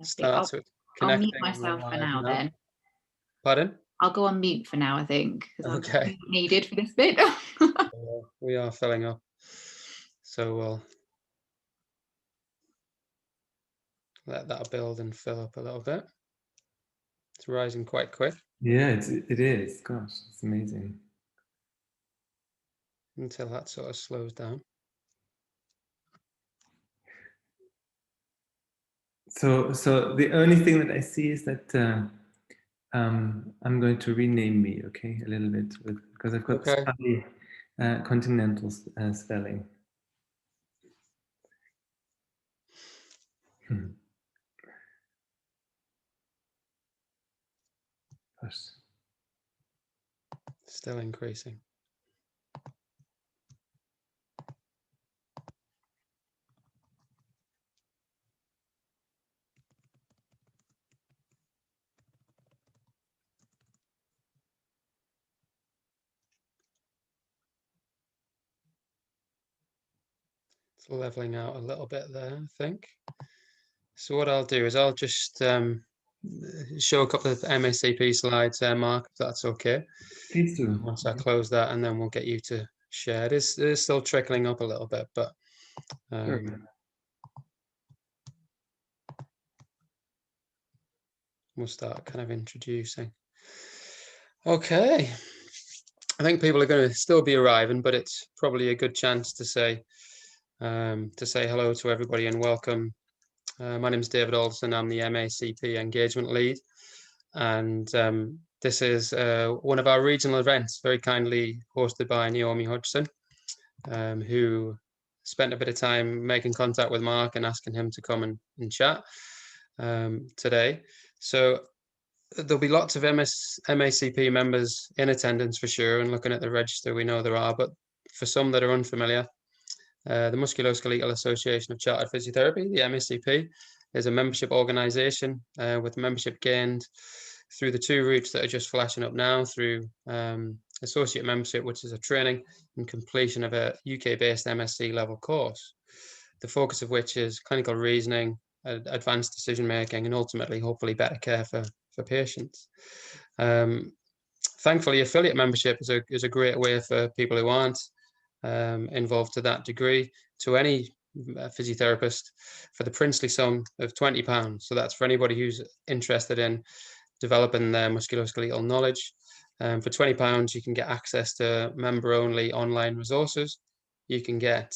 starts with connecting. I'll mute myself for now then. Pardon? I'll go on mute for now, I think, because okay. I'm needed for this bit. We are filling up, so we'll let that build and fill up a little bit. It's rising quite quick. Yeah, it is. Gosh, it's amazing. Until that sort of slows down. So the only thing that I see is that I'm going to rename me, okay, a little bit, because I've got this funny continental spelling. Gosh. Still increasing. It's leveling out a little bit there, I think. So what I'll do is I'll just show a couple of MACP slides there, Mark, if that's okay. Please do. Once I close that, and then we'll get you to share. It is still trickling up a little bit, but Sure. We'll start kind of introducing. Okay. I think people are going to still be arriving, but it's probably a good chance to say hello to everybody and welcome. My name is David Alderson. I'm the MACP engagement lead, and this is one of our regional events, very kindly hosted by Naomi Hodgson, who spent a bit of time making contact with Mark and asking him to come and chat today. So there'll be lots of MACP members in attendance for sure, and looking at the register, we know there are, but for some that are unfamiliar, the Musculoskeletal Association of Chartered Physiotherapy, the MACP, is a membership organisation with membership gained through the two routes that are just flashing up now, through associate membership, which is a training and completion of a UK-based MSc level course, the focus of which is clinical reasoning, advanced decision making, and ultimately, hopefully, better care for patients. Thankfully, affiliate membership is a great way for people who aren't involved to that degree, to any physiotherapist, for the princely sum of £20. So that's for anybody who's interested in developing their musculoskeletal knowledge. For £20, you can get access to member-only online resources. You can get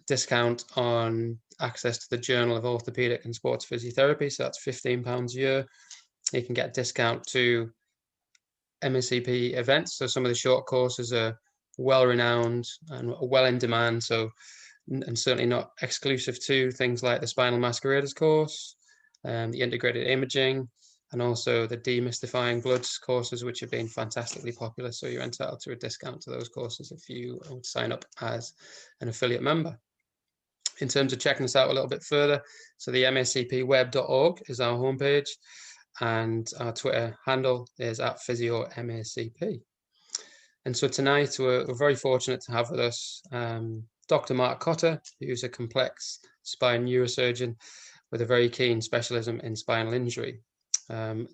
discount on access to the Journal of Orthopaedic and Sports Physiotherapy, so that's £15 a year. You can get discount to MACP events, so some of the short courses are well-renowned and well in demand, so, and certainly not exclusive to things like the Spinal Masqueraders course, the Integrated Imaging, and also the Demystifying Bloods courses, which have been fantastically popular, so you're entitled to a discount to those courses if you would sign up as an affiliate member. In terms of checking this out a little bit further, so the macpweb.org is our homepage, and our Twitter handle is @PhysioMACP. And so tonight we're very fortunate to have with us Dr. Mark Kotter, who's a complex spine neurosurgeon with a very keen specialism in spinal injury.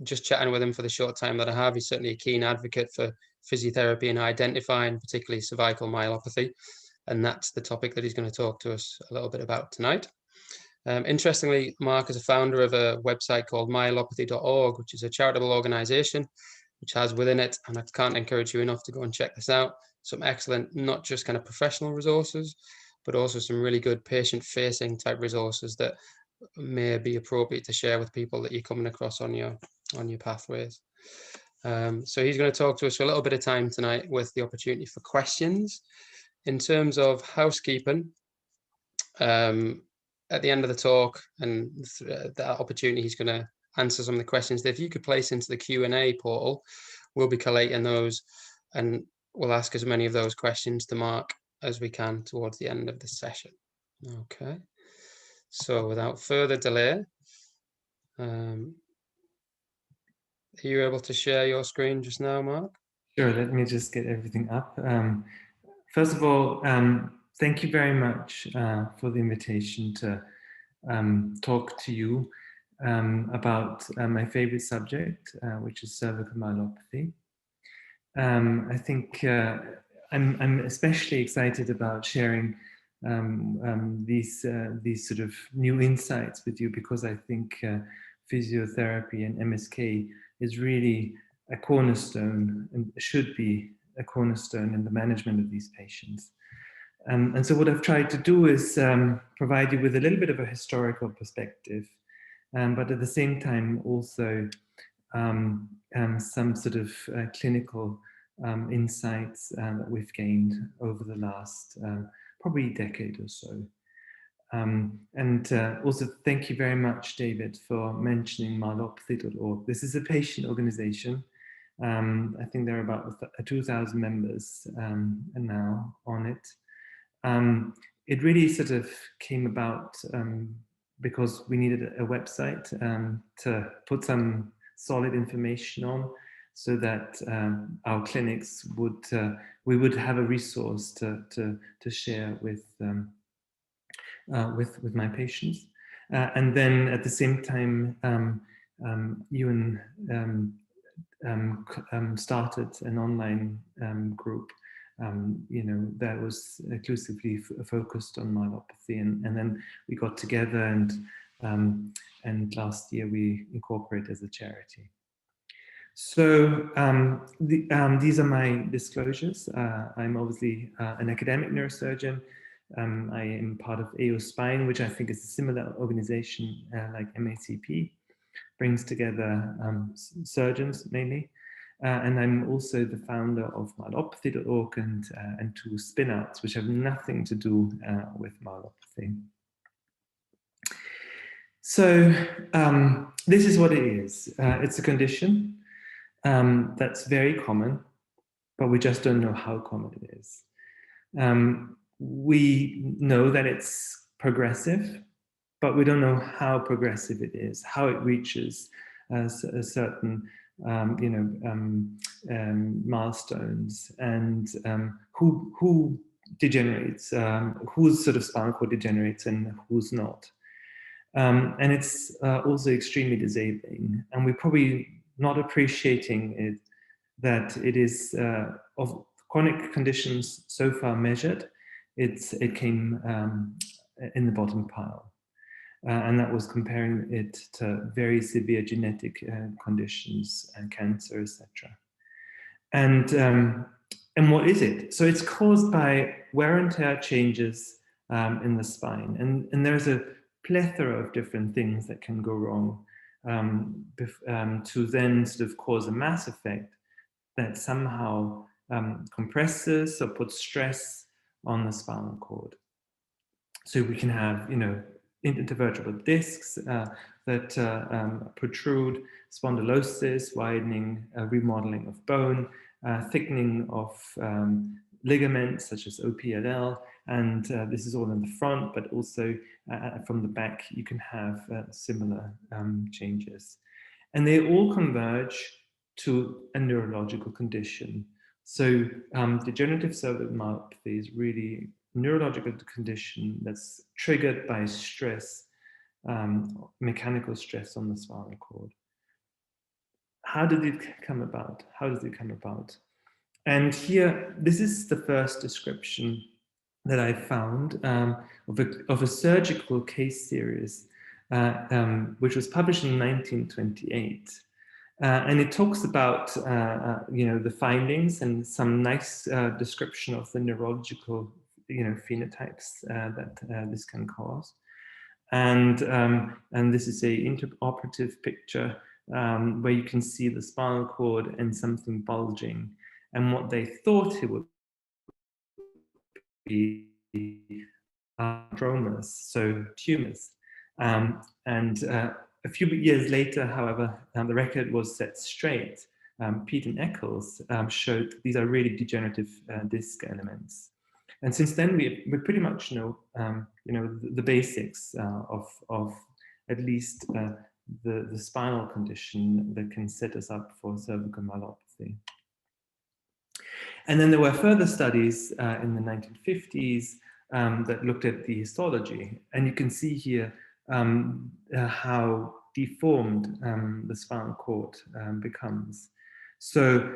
Just chatting with him for the short time that I have, he's certainly a keen advocate for physiotherapy and identifying particularly cervical myelopathy. And that's the topic that he's going to talk to us a little bit about tonight. Interestingly, Mark is a founder of a website called myelopathy.org, which is a charitable organization, which has within it, and I can't encourage you enough to go and check this out, some excellent, not just kind of professional resources, but also some really good patient-facing type resources that may be appropriate to share with people that you're coming across on your pathways. So he's going to talk to us for a little bit of time tonight with the opportunity for questions. In terms of housekeeping, at the end of the talk and that opportunity, he's going to answer some of the questions that if you could place into the Q&A portal, we'll be collating those and we'll ask as many of those questions to Mark as we can towards the end of the session. Okay, so without further delay, are you able to share your screen just now, Mark? Sure, let me just get everything up. First of all, thank you very much for the invitation to talk to you about my favorite subject, which is cervical myelopathy. I think I'm especially excited about sharing these sort of new insights with you, because I think physiotherapy and MSK is really a cornerstone, and should be a cornerstone in the management of these patients. And so what I've tried to do is provide you with a little bit of a historical perspective, but at the same time also some sort of clinical insights that we've gained over the last probably decade or so. And also thank you very much, David, for mentioning myelopathy.org. This is a patient organization. I think there are about 2,000 members now on it. It really sort of came about because we needed a website to put some solid information on, so that our clinics would we would have a resource to share with my patients, and then at the same time Ewan started an online group, that was exclusively focused on myelopathy, and then we got together, and last year we incorporated as a charity. So these are my disclosures. I'm obviously an academic neurosurgeon. I am part of AO Spine, which I think is a similar organization like MACP, brings together surgeons mainly. And I'm also the founder of myelopathy.org and two spin-outs, which have nothing to do with myelopathy. So this is what it is. It's a condition that's very common, but we just don't know how common it is. We know that it's progressive, but we don't know how progressive it is, how it reaches a certain milestones, and who degenerates, whose sort of spinal cord degenerates and who's not. And it's also extremely disabling, and we're probably not appreciating it, that it is of chronic conditions so far measured, it came in the bottom pile. And that was comparing it to very severe genetic conditions and cancer, etc. And what is it? So it's caused by wear and tear changes in the spine, and there's a plethora of different things that can go wrong to then sort of cause a mass effect that somehow compresses or puts stress on the spinal cord. So we can have, intervertebral discs that protrude, spondylosis, widening, remodeling of bone, thickening of ligaments such as OPLL, and this is all in the front, but also from the back you can have similar changes. And they all converge to a neurological condition. So degenerative cervical myelopathy is really a neurological condition that's triggered by stress, mechanical stress on the spinal cord. How did it come about? How does it come about? And here, this is the first description that I found of a surgical case series, which was published in 1928. And it talks about the findings and some nice description of the neurological phenotypes that this can cause. And this is a intraoperative picture where you can see the spinal cord and something bulging, and what they thought it would be stromas, so tumors. And a few years later, however, the record was set straight. Pete and Eccles showed these are really degenerative disc elements. And since then, we pretty much know, the basics of at least the spinal condition that can set us up for cervical myelopathy. And then there were further studies in the 1950s that looked at the histology. And you can see here how deformed the spinal cord becomes. So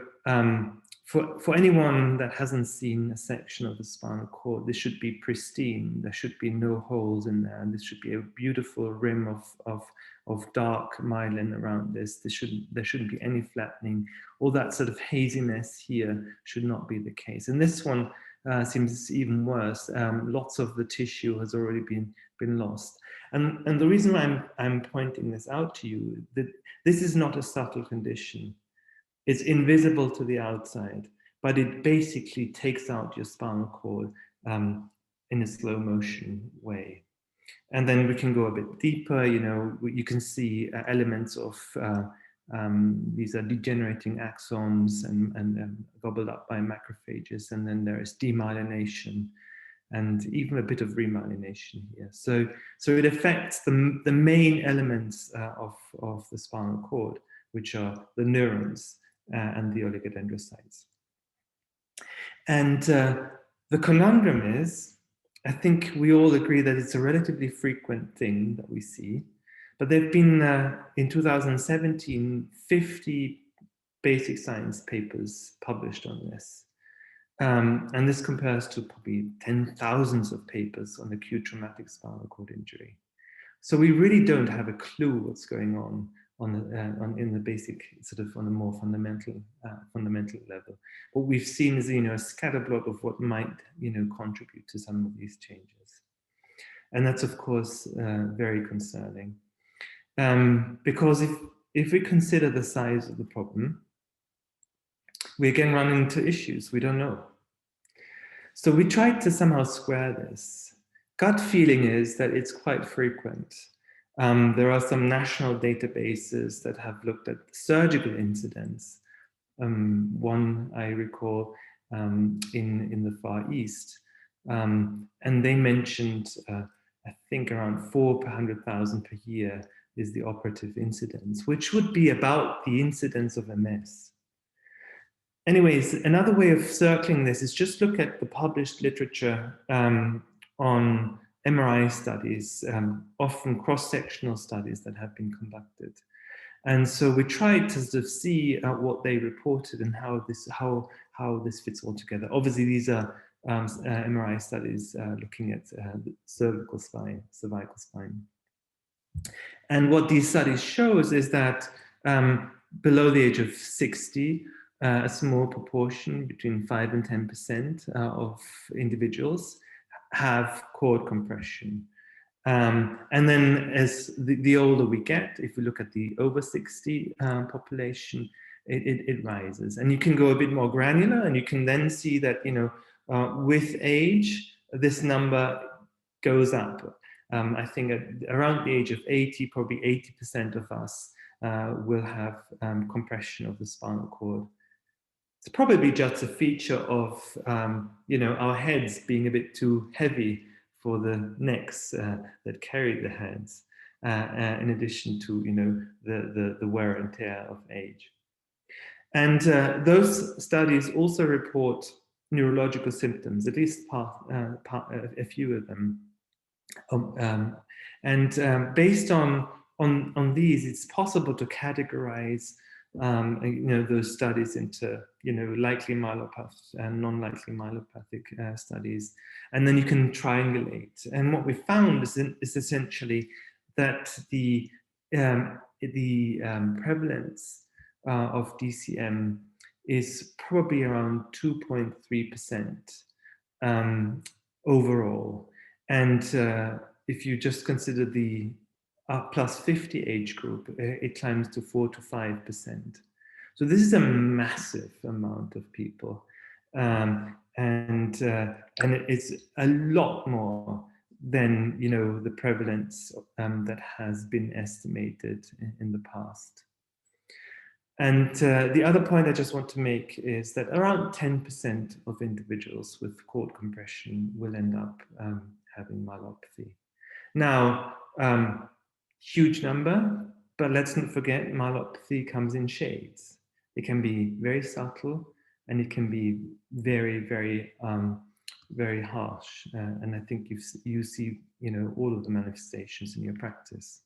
for anyone that hasn't seen a section of the spinal cord, this should be pristine. There should be no holes in there. And this should be a beautiful rim of dark myelin around this. There shouldn't be any flattening. All that sort of haziness here should not be the case. And this one seems even worse. Lots of the tissue has already been lost. And the reason why I'm pointing this out to you, that this is not a subtle condition. It's invisible to the outside, but it basically takes out your spinal cord in a slow motion way. And then we can go a bit deeper. You know, you can see elements of these are degenerating axons and gobbled up by macrophages. And then there is demyelination and even a bit of remyelination here. So it affects the main elements of the spinal cord, which are the neurons and the oligodendrocytes. And the conundrum is, I think we all agree that it's a relatively frequent thing that we see, but there have been, in 2017, 50 basic science papers published on this. And this compares to probably 10,000s of papers on acute traumatic spinal cord injury. So we really don't have a clue what's going on in the basic, sort of on a more fundamental level. What we've seen is, you know, a scatterplot of what might, you know, contribute to some of these changes. And that's, of course, very concerning. Because if we consider the size of the problem, we again run into issues we don't know. So we tried to somehow square this. Gut feeling is that it's quite frequent. There are some national databases that have looked at surgical incidents. One I recall in the Far East. And they mentioned, I think around 4 per 100,000 per year is the operative incidence, which would be about the incidence of MS. Anyways, another way of circling this is just look at the published literature on MRI studies, often cross-sectional studies that have been conducted. And so we tried to sort of see what they reported and how this fits all together. Obviously, these are MRI studies looking at the cervical spine. And what these studies shows is that below the age of 60, a small proportion, between 5 and 10% of individuals have cord compression. And then as the older we get, if we look at the over 60 population, it rises. And you can go a bit more granular, and you can then see that, you know, with age, this number goes up. I think at around the age of 80, probably 80% of us will have compression of the spinal cord. It's probably just a feature of, you know, our heads being a bit too heavy for the necks that carry the heads, in addition to, you know, the wear and tear of age. And those studies also report neurological symptoms, at least a few of them. Based on these, it's possible to categorize you know, those studies into, you know, likely myelopathic and non-likely myelopathic studies, and then you can triangulate. And what we found is essentially that the prevalence of DCM is probably around 2.3% overall. And if you just consider the plus 50 age group, it climbs to 4 to 5%. So this is a massive amount of people, and it's a lot more than, you know, the prevalence that has been estimated in the past. And the other point I just want to make is that around 10% of individuals with cord compression will end up having myelopathy. Now, huge number, but let's not forget myelopathy comes in shades. It can be very subtle, and it can be very, very, very harsh. And I think you see you know, all of the manifestations in your practice.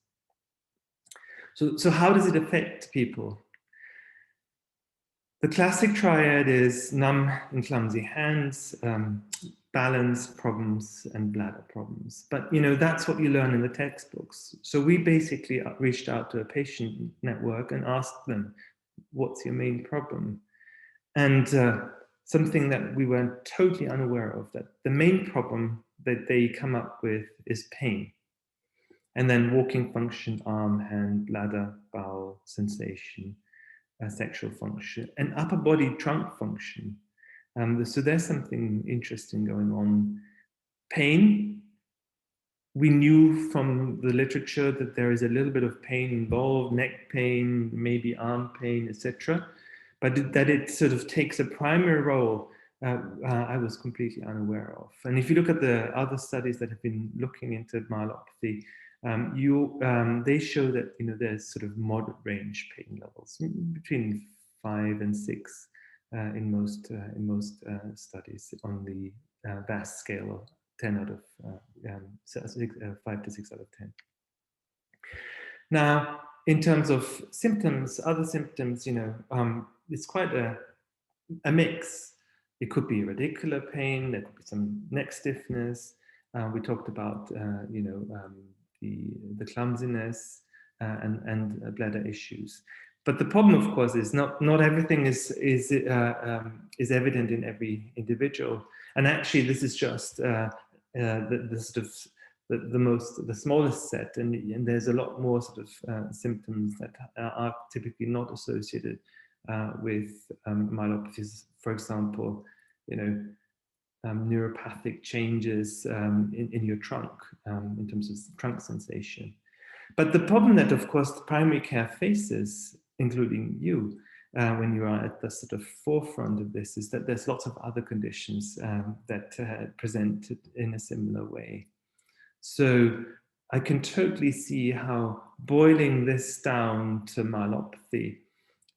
So how does it affect people? The classic triad is numb and clumsy hands, balance problems, and bladder problems. But, you know, that's what you learn in the textbooks. So we basically reached out to a patient network and asked them, what's your main problem? And something that we were totally unaware of, that the main problem that they come up with is pain. And then walking function, arm, hand, bladder, bowel, sensation, sexual function, and upper body trunk function. So there's something interesting going on. Pain, we knew from the literature that there is a little bit of pain involved, neck pain, maybe arm pain, etc. But that it sort of takes a primary role, I was completely unaware of. And if you look at the other studies that have been looking into myelopathy, they show that, you know, there's sort of moderate range pain levels between 5 and 6 in most studies on the VAS scale of 10 out of 5 to 6 out of 10. Now, in terms of symptoms, other symptoms, you know, it's quite a mix. It could be radicular pain. There could be some neck stiffness. We talked about, you know, the clumsiness and bladder issues. But the problem, of course, is not everything is evident in every individual. And actually, this is just the sort of the smallest set, and there's a lot more sort of symptoms that are typically not associated with myelopathies. For example, you know, neuropathic changes in your trunk in terms of trunk sensation. But the problem that, of course, the primary care faces, including you, when you are at the sort of forefront of this, is that there's lots of other conditions that present in a similar way. So I can totally see how boiling this down to myelopathy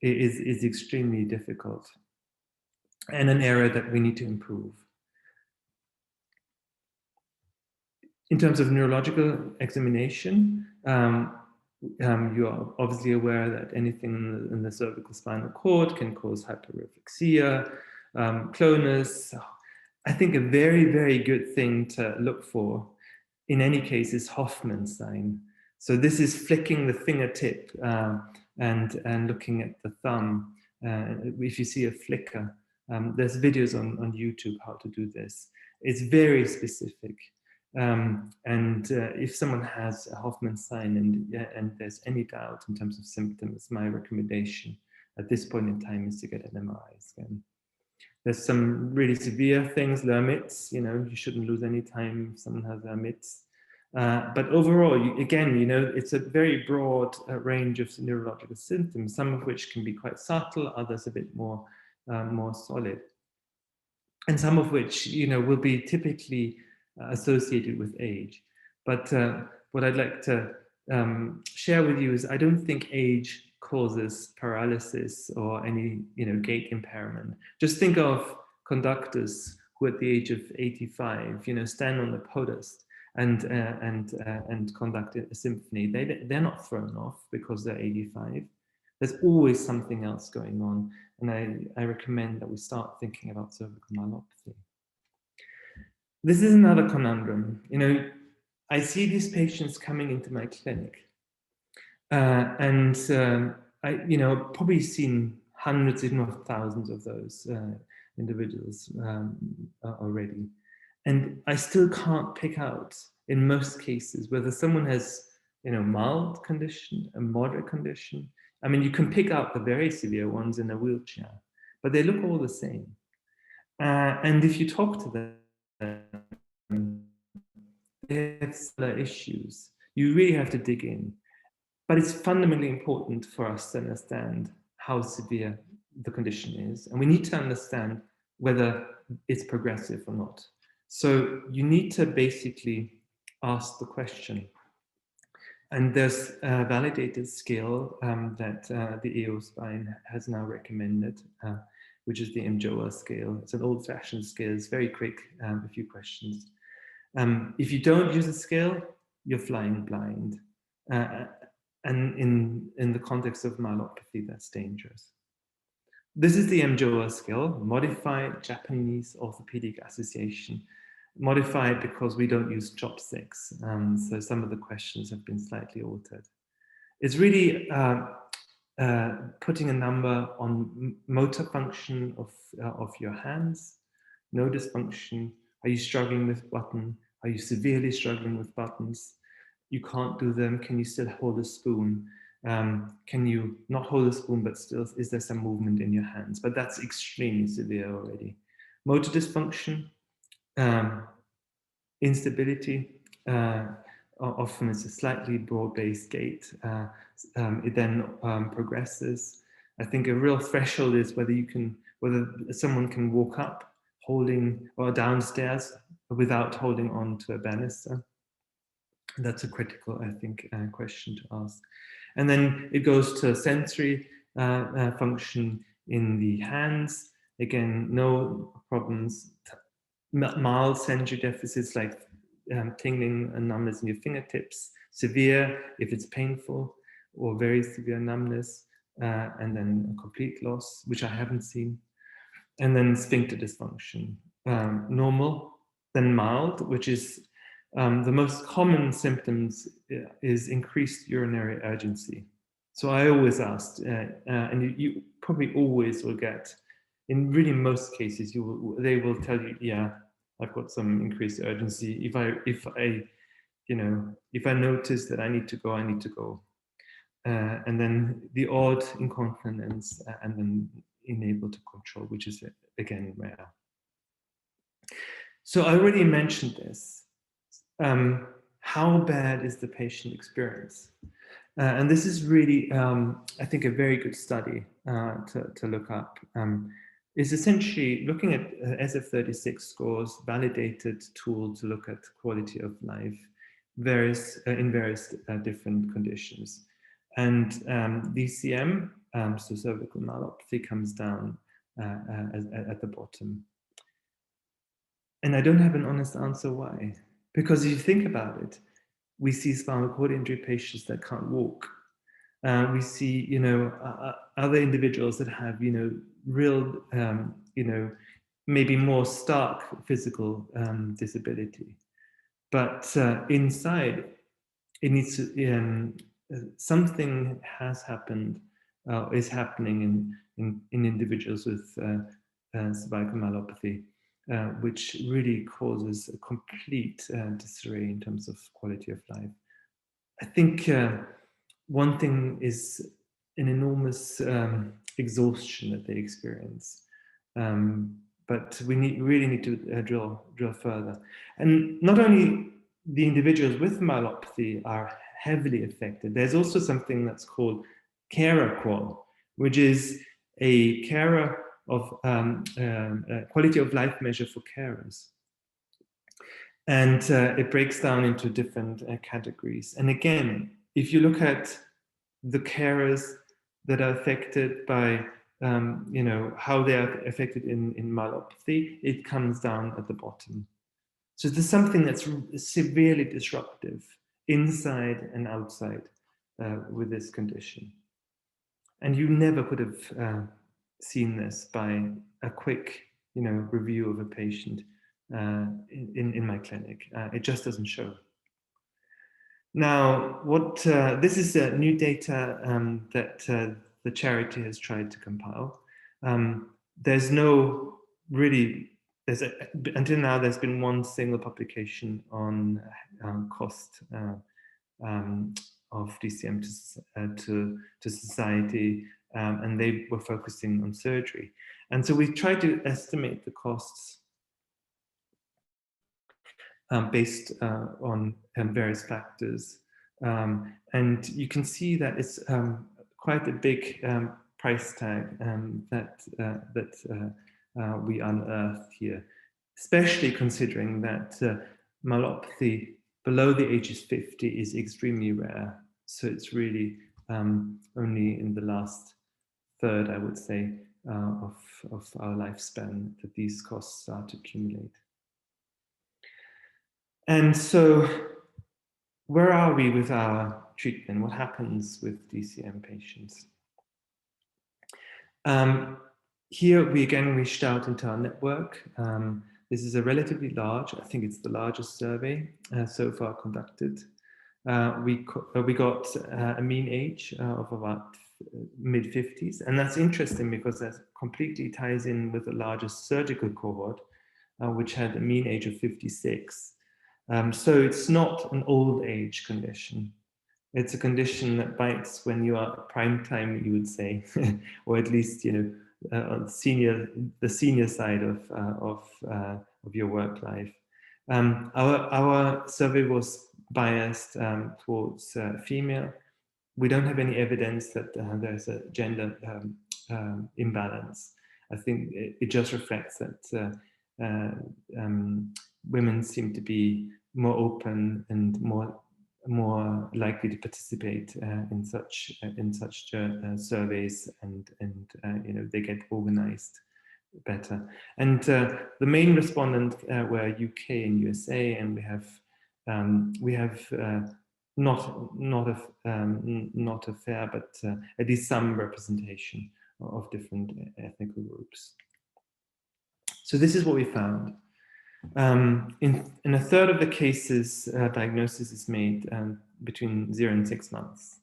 is extremely difficult and an area that we need to improve. In terms of neurological examination, you are obviously aware that anything in the cervical spinal cord can cause hyperreflexia, clonus. I think a very, very good thing to look for in any case is Hoffman's sign. So this is flicking the fingertip and looking at the thumb. If you see a flicker, there's videos on YouTube how to do this. It's very specific. If someone has a Hoffman's sign and there's any doubt in terms of symptoms, my recommendation at this point in time is to get an MRI scan. There's some really severe things, Lermitz, you know, you shouldn't lose any time if someone has Lermitz. But overall, again, you know, it's a very broad range of neurological symptoms, some of which can be quite subtle, others a bit more solid. And some of which, you know, will be typically associated with age. But what I'd like to share with you is I don't think age causes paralysis or any, you know, gait impairment. Just think of conductors who at the age of 85, you know, stand on the podium and conduct a symphony. They're not thrown off because they're 85. There's always something else going on. And I recommend that we start thinking about cervical myelopathy. This is another conundrum. You know, I see these patients coming into my clinic, I, you know, probably seen hundreds, if not thousands, of those individuals already, and I still can't pick out in most cases whether someone has, you know, mild condition, a moderate condition. I mean, you can pick out the very severe ones in a wheelchair, but they look all the same. And if you talk to them, they have similar issues. You really have to dig in. But it's fundamentally important for us to understand how severe the condition is. And we need to understand whether it's progressive or not. So you need to basically ask the question. And there's a validated scale that the EO Spine has now recommended, which is the mJOA scale. It's an old-fashioned scale. It's very quick, a few questions. If you don't use a scale, you're flying blind. And in the context of myelopathy, that's dangerous. This is the mJOA scale, modified Japanese Orthopedic Association. Modified because we don't use chopsticks. So some of the questions have been slightly altered. It's really putting a number on motor function of your hands, no dysfunction. Are you struggling with button? Are you severely struggling with buttons? You can't do them. Can you still hold a spoon? Can you not hold a spoon, but still, is there some movement in your hands? But that's extremely severe already. Motor dysfunction, instability, often it's a slightly broad-based gait. It then progresses. I think a real threshold is whether someone can walk up holding or downstairs without holding on to a banister. That's a critical, I think, question to ask. And then it goes to sensory function in the hands. Again, no problems. Mild sensory deficits like tingling and numbness in your fingertips. Severe if it's painful, or very severe numbness, and then a complete loss, which I haven't seen. And then sphincter dysfunction. Normal, then mild, which is the most common symptoms is increased urinary urgency. So I always asked, and you probably always will get, in really most cases, they will tell you, yeah, I've got some increased urgency. If I notice that I need to go, I need to go. And then the odd incontinence, and then unable to control, which is again rare. So I already mentioned this. How bad is the patient experience? And this is really, I think, a very good study to look up. Is essentially looking at SF-36 scores, validated tool to look at quality of life, in various different conditions. And DCM, so cervical myelopathy, comes down at the bottom. And I don't have an honest answer why. Because if you think about it, we see spinal cord injury patients that can't walk. We see, other individuals that have, real, maybe more stark physical disability. But inside, it needs to, something has happened, is happening in individuals with cervical myelopathy, which really causes a complete disarray in terms of quality of life. I think one thing is an enormous exhaustion that they experience, but we really need to drill further. And not only the individuals with myelopathy are heavily affected, there's also something that's called carer qual, which is a carer of quality of life measure for carers. And it breaks down into different categories. And again, if you look at the carers that are affected by, how they are affected in myelopathy, it comes down at the bottom. So there's something that's severely disruptive inside and outside with this condition. And you never could have seen this by a quick, review of a patient in my clinic. It just doesn't show. Now, this is new data that the charity has tried to compile. There's no really, until now, there's been one single publication on cost of DCM to society, and they were focusing on surgery. And so we tried to estimate the costs based on various factors. And you can see that it's quite a big price tag that we unearthed here, especially considering that myelopathy below the age of 50 is extremely rare. So it's really only in the last third, I would say, of our lifespan that these costs start to accumulate. And so where are we with our treatment? What happens with DCM patients? Here we again reached out into our network. This is a relatively large, I think it's the largest survey so far conducted. We got a mean age of about mid-50s, and that's interesting because that completely ties in with the largest surgical cohort, which had a mean age of 56. So it's not an old age condition. It's a condition that bites when you are prime time, you would say, or at least, you know, on the senior side of your work life. Our survey was biased towards female. We don't have any evidence that there's a gender imbalance. I think it just reflects that women seem to be more open and more likely to participate in such surveys, and you know, they get organized better. And the main respondent were UK and USA, and we have not a fair, but at least some representation of different ethnic groups. So this is what we found. In a third of the cases, diagnosis is made between 0 and 6 months,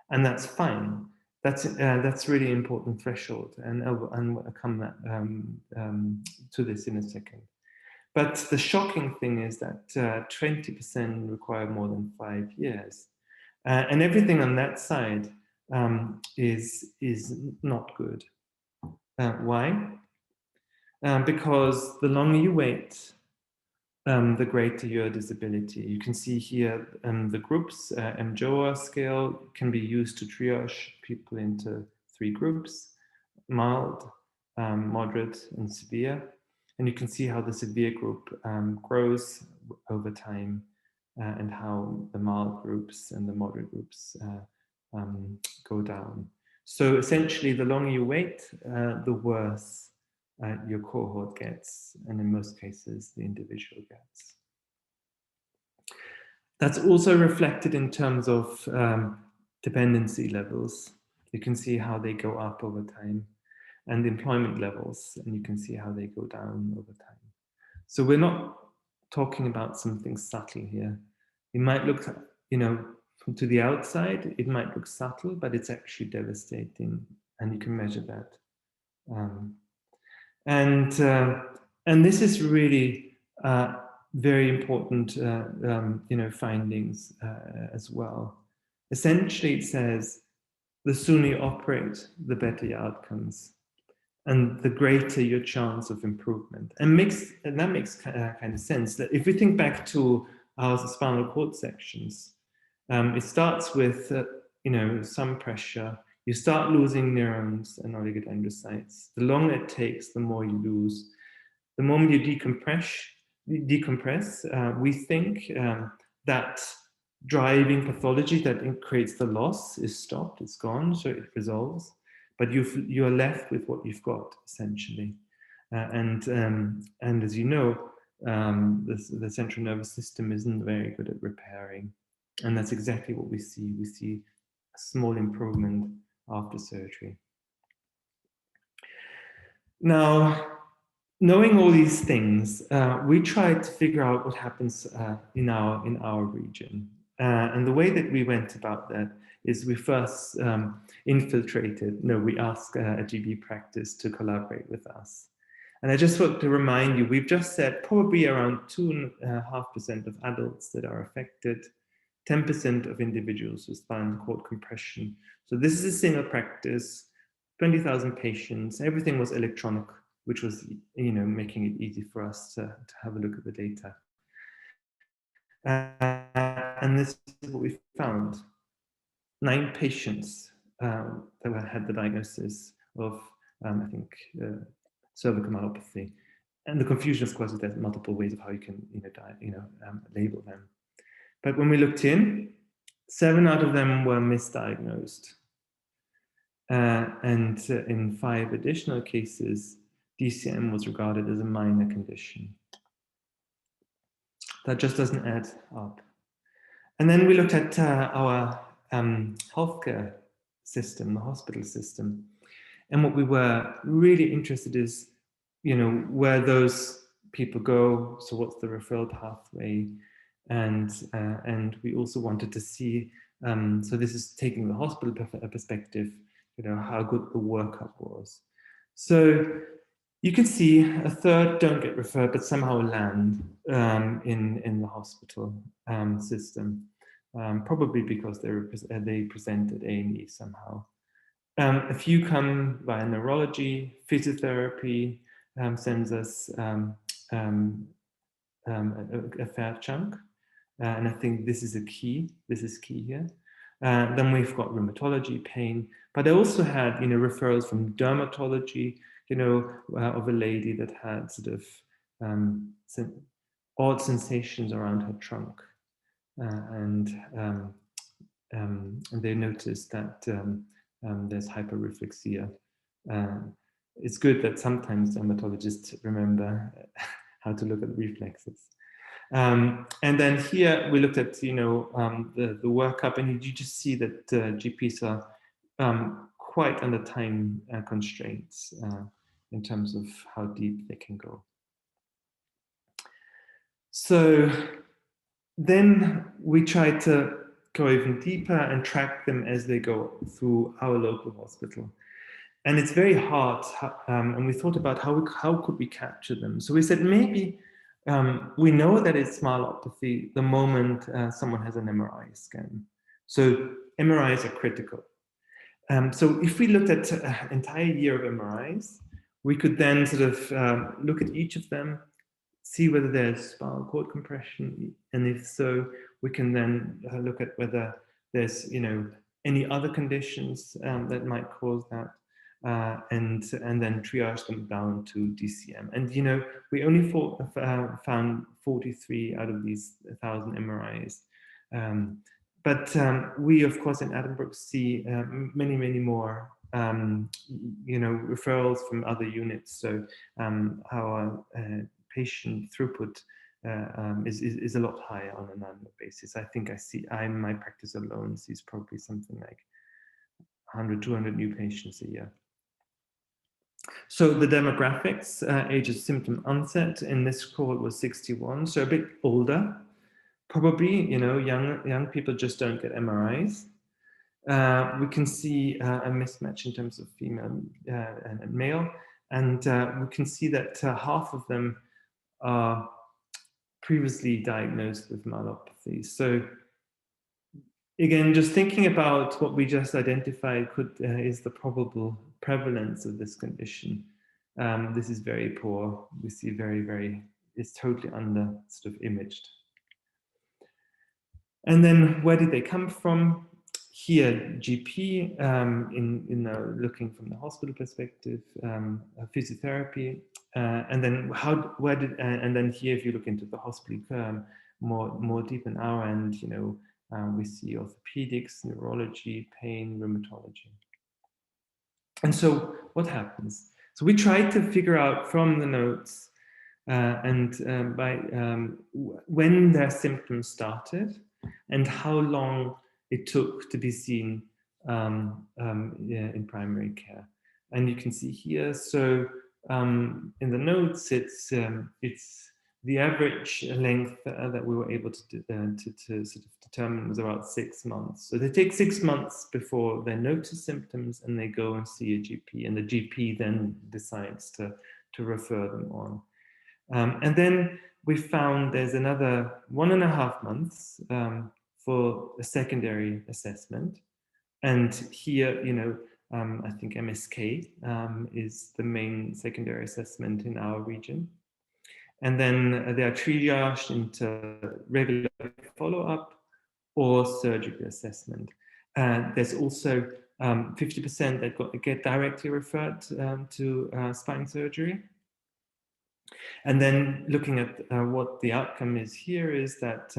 and that's fine. That's really important threshold, and I'll come to this in a second. But the shocking thing is that 20% require more than 5 years, and everything on that side is not good. Why? Because the longer you wait, the greater your disability. You can see here the groups, mJOA scale can be used to triage people into 3 groups: mild, moderate, and severe. And you can see how the severe group grows over time, and how the mild groups and the moderate groups go down. So essentially, the longer you wait, the worse your cohort gets, and in most cases, the individual gets. That's also reflected in terms of dependency levels. You can see how they go up over time, and employment levels, and you can see how they go down over time. So we're not talking about something subtle here. It might look, you know, to the outside, it might look subtle, but it's actually devastating, and you can measure that. And this is really very important, you know, findings as well. Essentially, it says the sooner you operate, the better your outcomes, and the greater your chance of improvement. And that makes kind of sense. That if we think back to our spinal cord sections, it starts with you know, some pressure. You start losing neurons and oligodendrocytes. The longer it takes, the more you lose. The moment you decompress, we think that driving pathology that creates the loss is stopped, it's gone, so it resolves. But you are left with what you've got, essentially. And as you know, the central nervous system isn't very good at repairing. And that's exactly what we see. We see a small improvement after surgery. Now, knowing all these things, we tried to figure out what happens in our region. And the way that we went about that is we first we asked a GB practice to collaborate with us. And I just want to remind you, we've just said probably around 2.5% of adults that are affected, 10% of individuals with spinal cord compression. So this is a single practice, 20,000 patients, everything was electronic, which was, you know, making it easy for us to have a look at the data. And this is what we found. 9 patients that had the diagnosis of, I think, cervical myelopathy. And the confusion, of course, is there's multiple ways of how you can, label them. But when we looked in, 7 out of them were misdiagnosed. And in 5 additional cases, DCM was regarded as a minor condition. That just doesn't add up. And then we looked at our healthcare system, the hospital system. And what we were really interested is, where those people go. So what's the referral pathway? And we also wanted to see, so this is taking the hospital perspective, how good the workup was. So you can see a third don't get referred, but somehow land in the hospital system, probably because they presented A&E somehow. A few come via neurology, physiotherapy sends us a fair chunk, and I think this is key. This is key here. Then we've got rheumatology, pain, but I also had referrals from dermatology, of a lady that had sort of odd sensations around her trunk, and they noticed that there's hyperreflexia. It's good that sometimes dermatologists remember how to look at reflexes. And then here we looked at the workup, and you just see that GPs are quite under time constraints in terms of how deep they can go. So then we try to go even deeper and track them as they go through our local hospital. And it's very hard, and we thought about how could we capture them. So we said maybe we know that it's myelopathy the moment someone has an MRI scan. So MRIs are critical. So if we looked at an entire year of MRIs, we could then sort of look at each of them, see whether there's spinal cord compression, and if so, we can then look at whether there's any other conditions that might cause that, and then triage them down to DCM. And we only found 43 out of these 1,000 MRIs. But we, of course, in Edinburgh see many, many more, referrals from other units. So our patient throughput is a lot higher on an annual basis. I think my practice alone sees probably something like 100, 200 new patients a year. So the demographics, age of symptom onset in this cohort was 61, so a bit older. Probably, young people just don't get MRIs. We can see a mismatch in terms of female and male, and we can see that half of them are previously diagnosed with myelopathy. So again, just thinking about what we just identified is the probable prevalence of this condition. This is very poor. We see it's totally under sort of imaged. And then where did they come from? Here, GP, looking from the hospital perspective, physiotherapy, and then and then here, if you look into the hospital more deep in our end, we see orthopedics, neurology, pain, rheumatology. And so what happens? So we tried to figure out from the notes by when their symptoms started and how long it took to be seen in primary care. And you can see here, so in the notes, it's the average length that we were able to sort of determine was about 6 months. So they take 6 months before they notice symptoms and they go and see a GP, and the GP then decides to refer them on. And then we found there's another 1.5 months for a secondary assessment. And here, I think MSK is the main secondary assessment in our region. And then they are triaged into regular follow-up or surgical assessment. There's also 50% that get directly referred to spine surgery. And then looking at what the outcome is here is that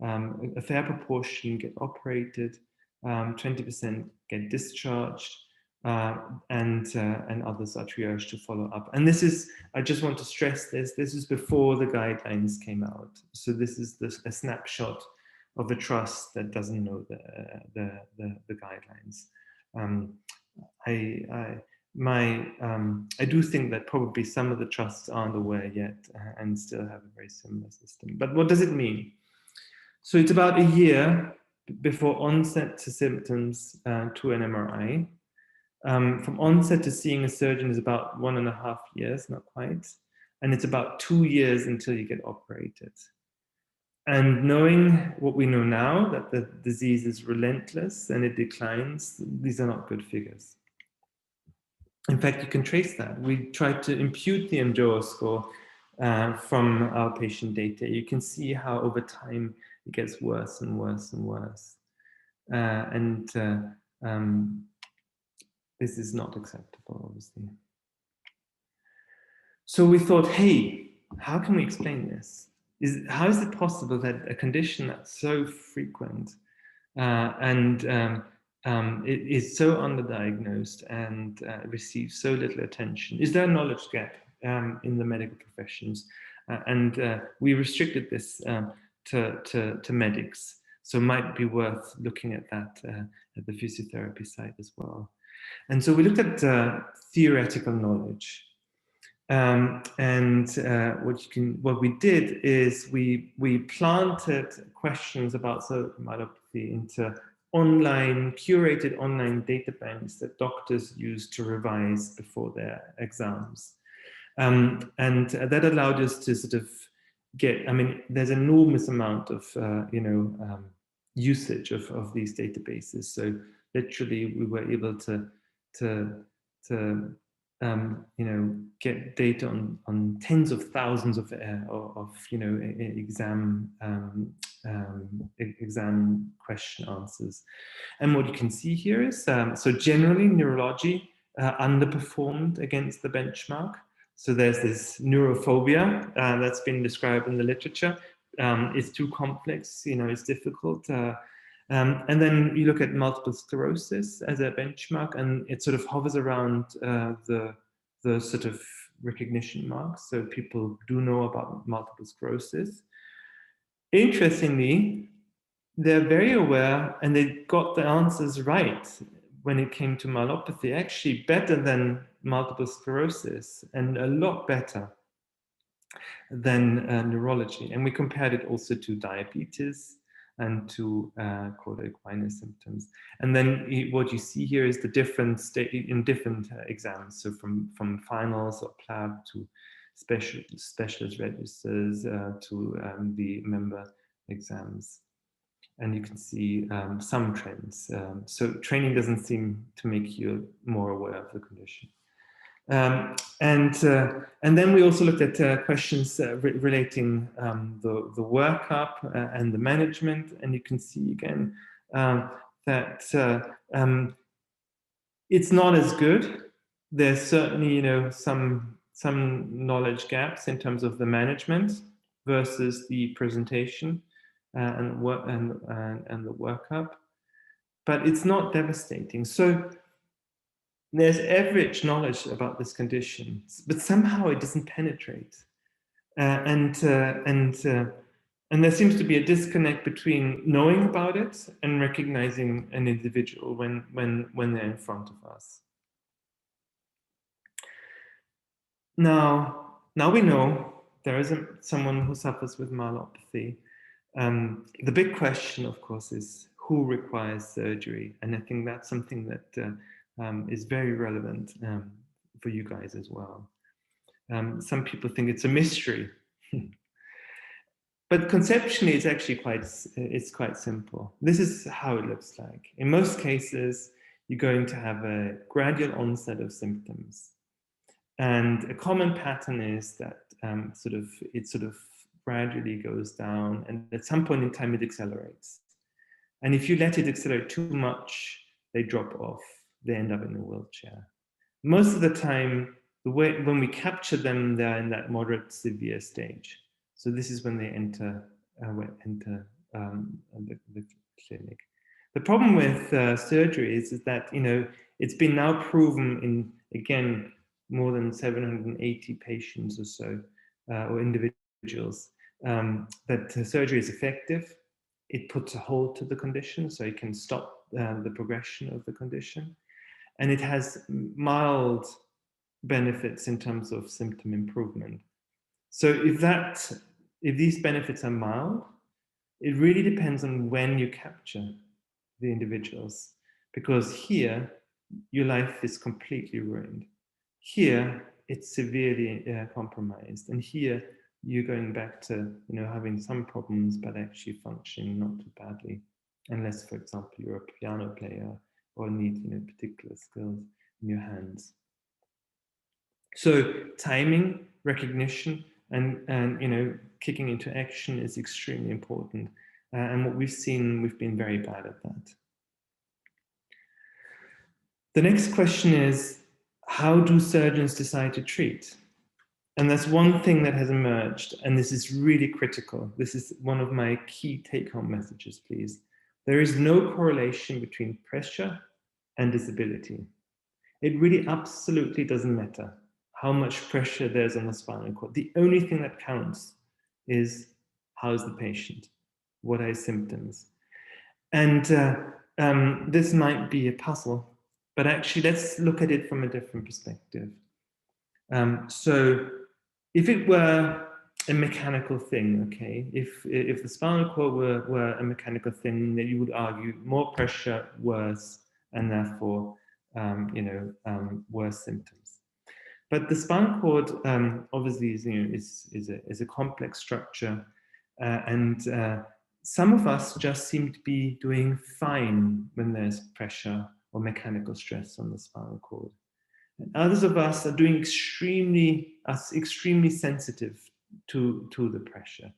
a fair proportion get operated, 20% get discharged, and others are triaged to follow up. And this is, I just want to stress this is before the guidelines came out. So this is a snapshot of a trust that doesn't know the guidelines. I do think that probably some of the trusts aren't aware yet and still have a very similar system. But what does it mean? So it's about a year before onset to symptoms to an MRI. From onset to seeing a surgeon is about 1.5 years, not quite. And it's about 2 years until you get operated. And knowing what we know now, that the disease is relentless and it declines, these are not good figures. In fact, you can trace that. We tried to impute the mJOA score from our patient data. You can see how over time it gets worse and worse and worse. This is not acceptable, obviously. So we thought, hey, how can we explain this? How is it possible that a condition that's so frequent it is so underdiagnosed and receives so little attention? Is there a knowledge gap in the medical professions? We restricted this to medics, so it might be worth looking at that at the physiotherapy side as well. And so we looked at theoretical knowledge. What we did is we planted questions about cervical myelopathy into curated online data banks that doctors use to revise before their exams. That allowed us to sort of get, there's an enormous amount of, usage of these databases. So literally we were able to get data on tens of thousands of exam question answers. And what you can see here is, so generally neurology underperformed against the benchmark. So there's this neurophobia that's been described in the literature. It's too complex, it's difficult. And then you look at multiple sclerosis as a benchmark, and it sort of hovers around the sort of recognition marks. So people do know about multiple sclerosis. Interestingly, they're very aware and they got the answers right when it came to myelopathy, actually better than multiple sclerosis and a lot better than neurology. And we compared it also to diabetes and to chronic symptoms. And then what you see here is the difference in different exams. So from finals or PLAB to specialist registers to the member exams. And you can see some trends. So training doesn't seem to make you more aware of the condition. And then we also looked at questions relating the workup and the management, and you can see again that it's not as good. There's certainly some knowledge gaps in terms of the management versus the presentation and the workup, but it's not devastating. So there's average knowledge about this condition, but somehow it doesn't penetrate. And there seems to be a disconnect between knowing about it and recognizing an individual when they're in front of us. Now we know there is someone who suffers with myelopathy. The big question, of course, is who requires surgery? And I think that's something that is very relevant for you guys as well. Some people think it's a mystery, but conceptually it's actually quite simple. This is how it looks like. In most cases, you're going to have a gradual onset of symptoms, and a common pattern is that it sort of gradually goes down, and at some point in time it accelerates. And if you let it accelerate too much, they drop off. They end up in a wheelchair. Most of the time, when we capture them, they're in that moderate severe stage. So this is when they enter the clinic. The problem with surgery is that It's been now proven in, again, more than 780 patients or so, or individuals, that surgery is effective. It puts a halt to the condition, so it can stop the progression of the condition. And it has mild benefits in terms of symptom improvement. So if these benefits are mild, it really depends on when you capture the individuals, because here your life is completely ruined. Here it's severely compromised, and here you're going back to having some problems but actually functioning not too badly, unless, for example, you're a piano player or need particular skills in your hands. So timing, recognition, and kicking into action is extremely important. And what we've seen, we've been very bad at that. The next question is, how do surgeons decide to treat? And that's one thing that has emerged, and this is really critical. This is one of my key take-home messages, please. There is no correlation between pressure and disability. It really absolutely doesn't matter how much pressure there's on the spinal cord. The only thing that counts is how's the patient, what are his symptoms. And this might be a puzzle, but actually let's look at it from a different perspective. So if it were a mechanical thing, okay, if the spinal cord were a mechanical thing, then you would argue more pressure, worse, and therefore worse symptoms. But the spinal cord obviously is a complex structure, and some of us just seem to be doing fine when there's pressure or mechanical stress on the spinal cord. And others of us are doing extremely sensitive to the pressure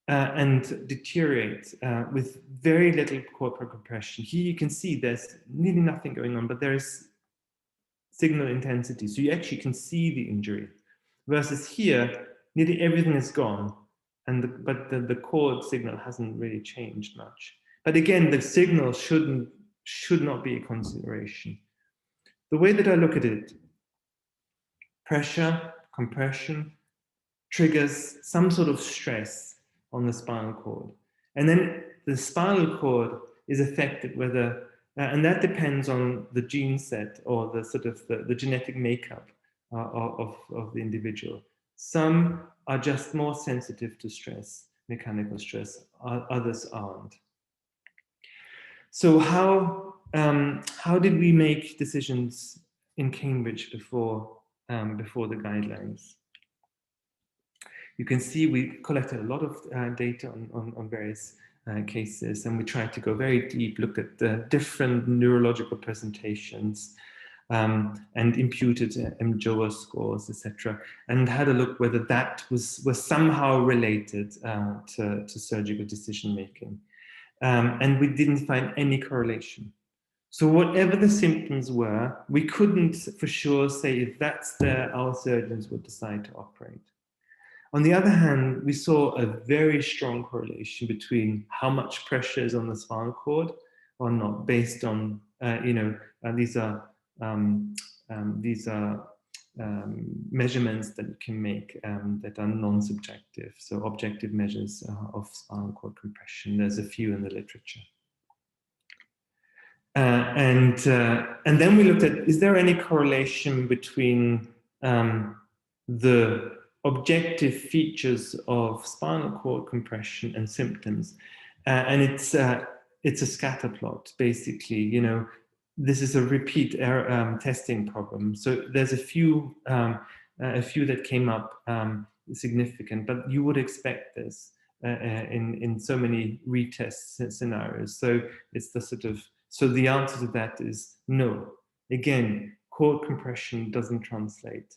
and deteriorate with very little corporal compression. Here you can see there's nearly nothing going on, but there is signal intensity, so you actually can see the injury. Versus here, nearly everything is gone, and but the cord signal hasn't really changed much. But again, the signal should not be a consideration. The way that I look at it, pressure, compression, triggers some sort of stress on the spinal cord. And then the spinal cord is affected whether, and that depends on the gene set or the sort of the genetic makeup of the individual. Some are just more sensitive to stress, mechanical stress, others aren't. So how did we make decisions in Cambridge before the guidelines? You can see we collected a lot of data on various cases, and we tried to go very deep, look at the different neurological presentations, and imputed mJOA scores, etc., and had a look whether that was somehow related to surgical decision making. And we didn't find any correlation. So whatever the symptoms were, we couldn't for sure say if that's there, our surgeons would decide to operate. On the other hand, we saw a very strong correlation between how much pressure is on the spinal cord or not, based on, these are measurements that you can make that are non-subjective, so objective measures of spinal cord compression. There's a few in the literature. And then we looked at, is there any correlation between the objective features of spinal cord compression and symptoms? And it's a scatter plot, basically. This is a repeat error, testing problem. So there's a few that came up significant, but you would expect this in so many retest scenarios. So it's the sort of, so the answer to that is no. Again, cord compression doesn't translate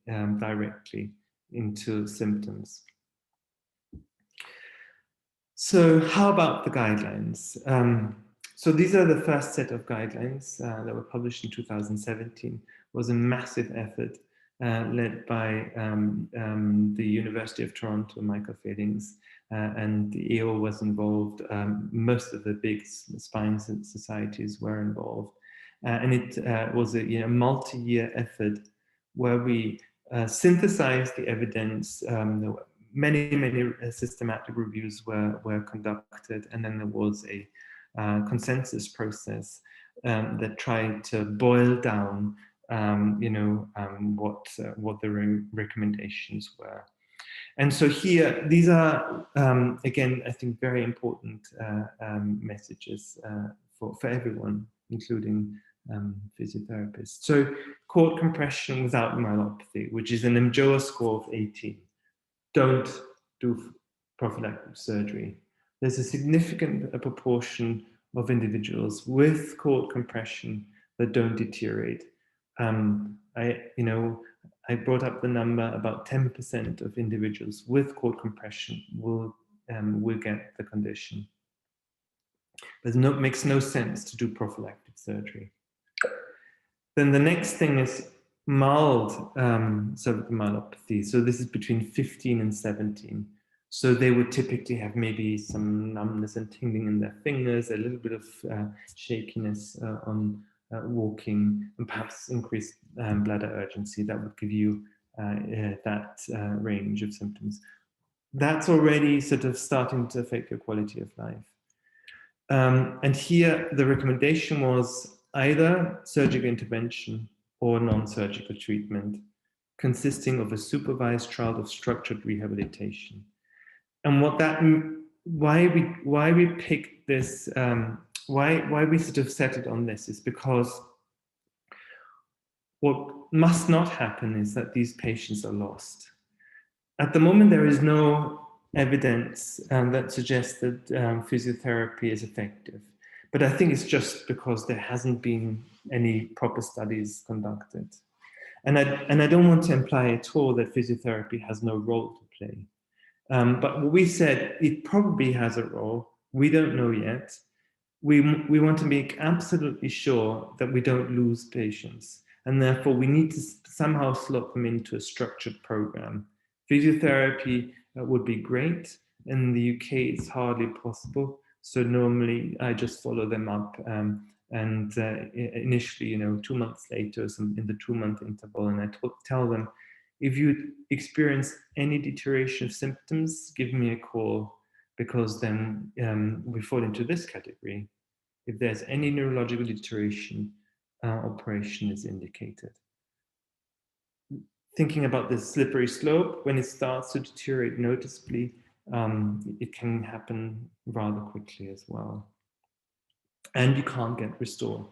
directly into symptoms. So how about the guidelines? So these are the first set of guidelines that were published in 2017. It was a massive effort led by the University of Toronto, Michael Fillings, and the EO was involved. Most of the big spine societies were involved. And it was a multi-year effort where we synthesized the evidence. Many systematic reviews were conducted, and then there was a consensus process that tried to boil down what the recommendations were. And so here, these are, again, I think very important messages for everyone, including physiotherapists. So cord compression without myelopathy, which is an mJOA score of 18. Don't do prophylactic surgery. There's a significant proportion of individuals with cord compression that don't deteriorate. I brought up the number, about 10% of individuals with cord compression will get the condition. But it makes no sense to do prophylactic surgery. Then the next thing is mild cervical myelopathy. So this is between 15 and 17. So they would typically have maybe some numbness and tingling in their fingers, a little bit of shakiness on walking, and perhaps increased bladder urgency. That would give you that range of symptoms. That's already sort of starting to affect your quality of life. And here the recommendation was either surgical intervention or non-surgical treatment, consisting of a supervised trial of structured rehabilitation. And why we picked this, why we sort of set it on this is because what must not happen is that these patients are lost. At the moment, there is no evidence that suggests that physiotherapy is effective. But I think it's just because there hasn't been any proper studies conducted. And I don't want to imply at all that physiotherapy has no role to play. But what we said, it probably has a role. We don't know yet. We want to make absolutely sure that we don't lose patients. And therefore, we need to somehow slot them into a structured program. Physiotherapy would be great. In the UK, it's hardly possible. So normally, I just follow them up. And initially, 2 months later, in the 2-month interval, and I tell them, if you experience any deterioration of symptoms, give me a call, because then we fall into this category. If there's any neurological deterioration, operation is indicated. Thinking about the slippery slope, when it starts to deteriorate noticeably, it can happen rather quickly as well. And you can't restore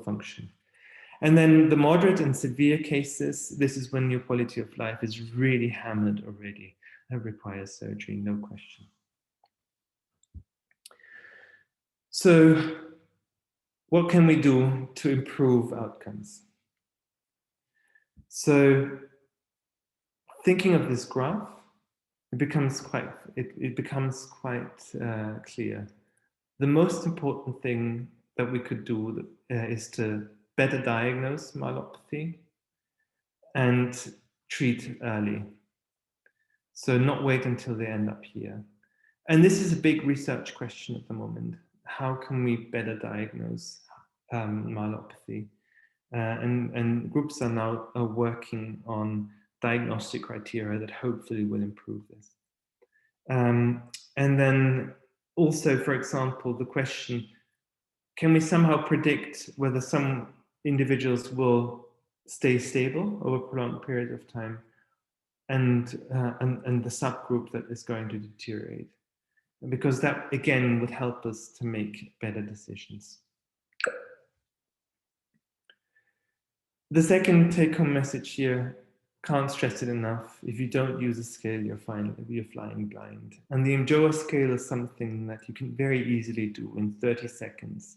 function. And then the moderate and severe cases, this is when your quality of life is really hammered already. That requires surgery, no question. So what can we do to improve outcomes? So thinking of this graph, it becomes quite clear. The most important thing that we could do is to better diagnose myelopathy and treat early. So not wait until they end up here. And this is a big research question at the moment. How can we better diagnose myelopathy? And groups are now working on diagnostic criteria that hopefully will improve this. And then also, for example, the question, can we somehow predict whether some individuals will stay stable over a prolonged period of time and the subgroup that is going to deteriorate? Because that, again, would help us to make better decisions. The second take-home message here, can't stress it enough. If you don't use a scale, you're flying blind. And the mJOA scale is something that you can very easily do in 30 seconds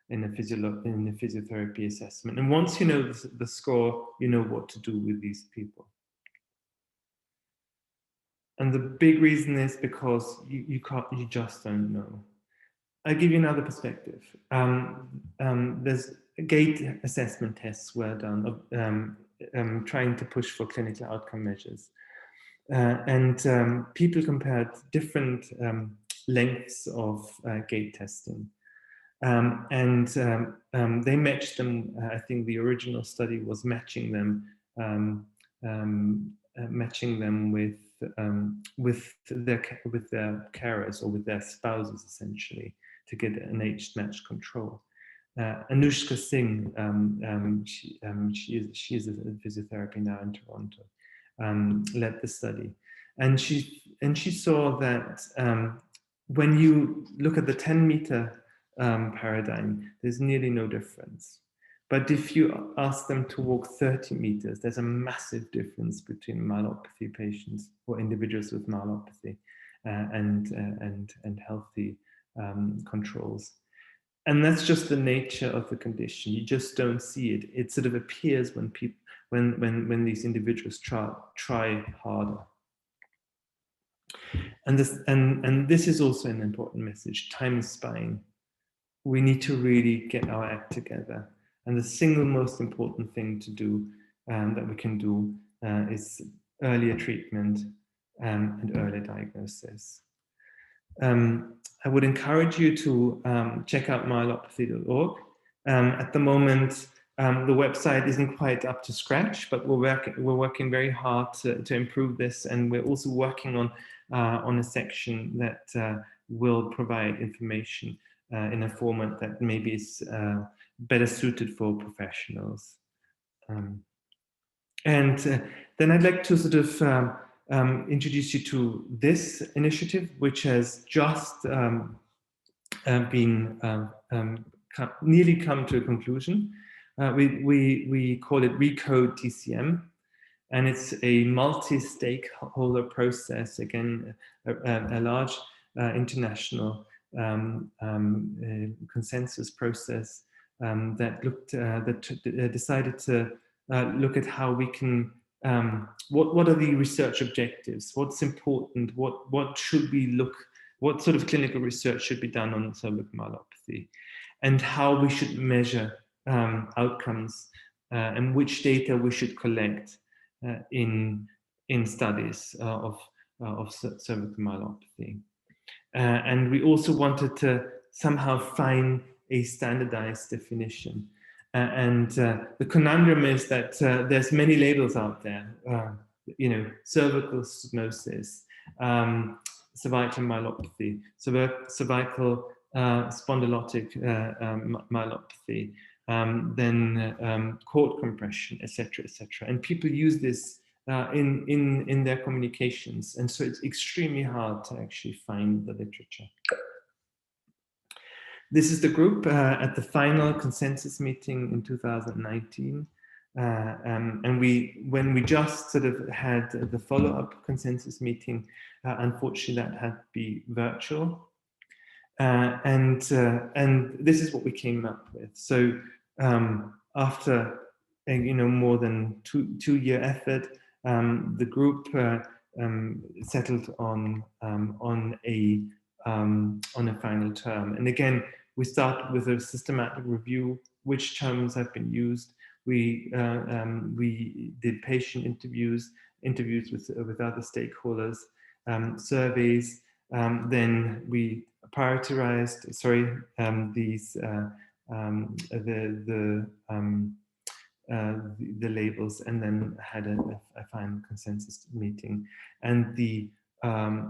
in a physiotherapy assessment. And once you know the score, you know what to do with these people. And the big reason is because you just don't know. I'll give you another perspective. There's gait assessment tests were done trying to push for clinical outcome measures. People compared different lengths of gait testing. They matched them. I think the original study was matching them with their carers or with their spouses, essentially, to get an age-matched control. Anushka Singh, she is a physiotherapy now in Toronto, led the study, and she saw that when you look at the 10-meter paradigm, there's nearly no difference. But if you ask them to walk 30 meters, there's a massive difference between myelopathy patients or individuals with myelopathy and healthy controls. And that's just the nature of the condition. You just don't see it. It sort of appears when people, when these individuals try harder. And this is also an important message. Time is spying. We need to really get our act together. And the single most important thing to do that we can do is earlier treatment and early diagnosis. I would encourage you to check out myelopathy.org. At the moment, the website isn't quite up to scratch, but we're working very hard to improve this, and we're also working on a section that will provide information in a format that maybe is better suited for professionals. And then I'd like to sort of introduce you to this initiative, which has just nearly come to a conclusion. We call it RECODE-DCM, and it's a multi-stakeholder process, again, a large international consensus process that decided to look at how we can, what are the research objectives, what's important, what should we look, what sort of clinical research should be done on cervical myelopathy, and how we should measure outcomes and which data we should collect in studies of cervical myelopathy. And we also wanted to somehow find a standardized definition. The conundrum is that there's many labels out there, cervical stenosis, cervical myelopathy, cervical spondylotic myelopathy, then cord compression, etc., etc. And people use this in their communications, and so it's extremely hard to actually find the literature. This is the group at the final consensus meeting in 2019. And when we just sort of had the follow-up consensus meeting, unfortunately that had to be virtual. And this is what we came up with. So after more than two-year effort, the group settled on a final term. And again, we started with a systematic review, which terms have been used. We did patient interviews with other stakeholders, surveys. Then we prioritized, the labels, and then had a final consensus meeting. And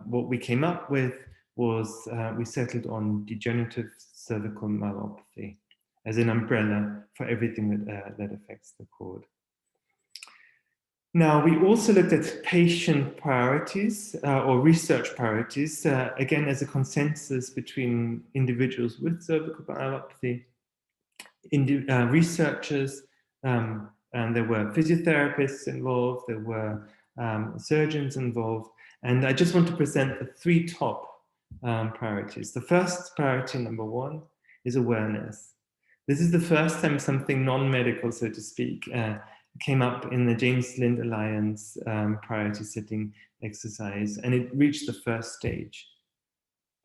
what we came up with was we settled on degenerative cervical myelopathy as an umbrella for everything that affects the cord. Now, we also looked at patient priorities or research priorities, again, as a consensus between individuals with cervical myelopathy, researchers, and there were physiotherapists involved, there were surgeons involved, and I just want to present the three top priorities. The first priority, number one, is awareness. This is the first time something non-medical, so to speak, came up in the James Lind Alliance priority setting exercise, and it reached the first stage,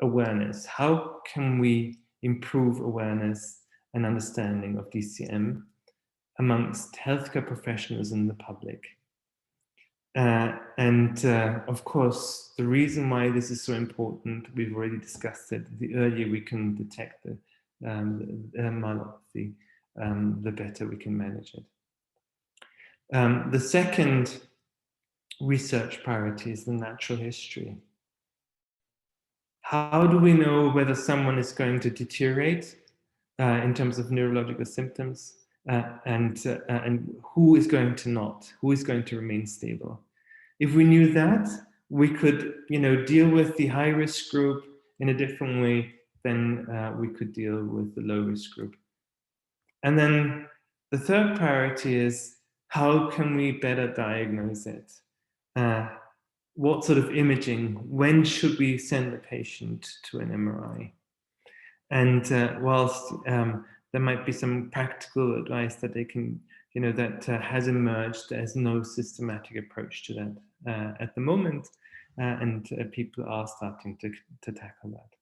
awareness. How can we improve awareness and understanding of DCM amongst healthcare professionals and the public? Of course, the reason why this is so important, we've already discussed it, the earlier we can detect myelopathy, the better we can manage it. The second research priority is the natural history. How do we know whether someone is going to deteriorate in terms of neurological symptoms, and who is going to not? Who is going to remain stable? If we knew that, we could, deal with the high-risk group in a different way than we could deal with the low-risk group. And then the third priority is, how can we better diagnose it? What sort of imaging? When should we send the patient to an MRI? And whilst there might be some practical advice that they can, that has emerged, there's no systematic approach to that at the moment, and people are starting to tackle that.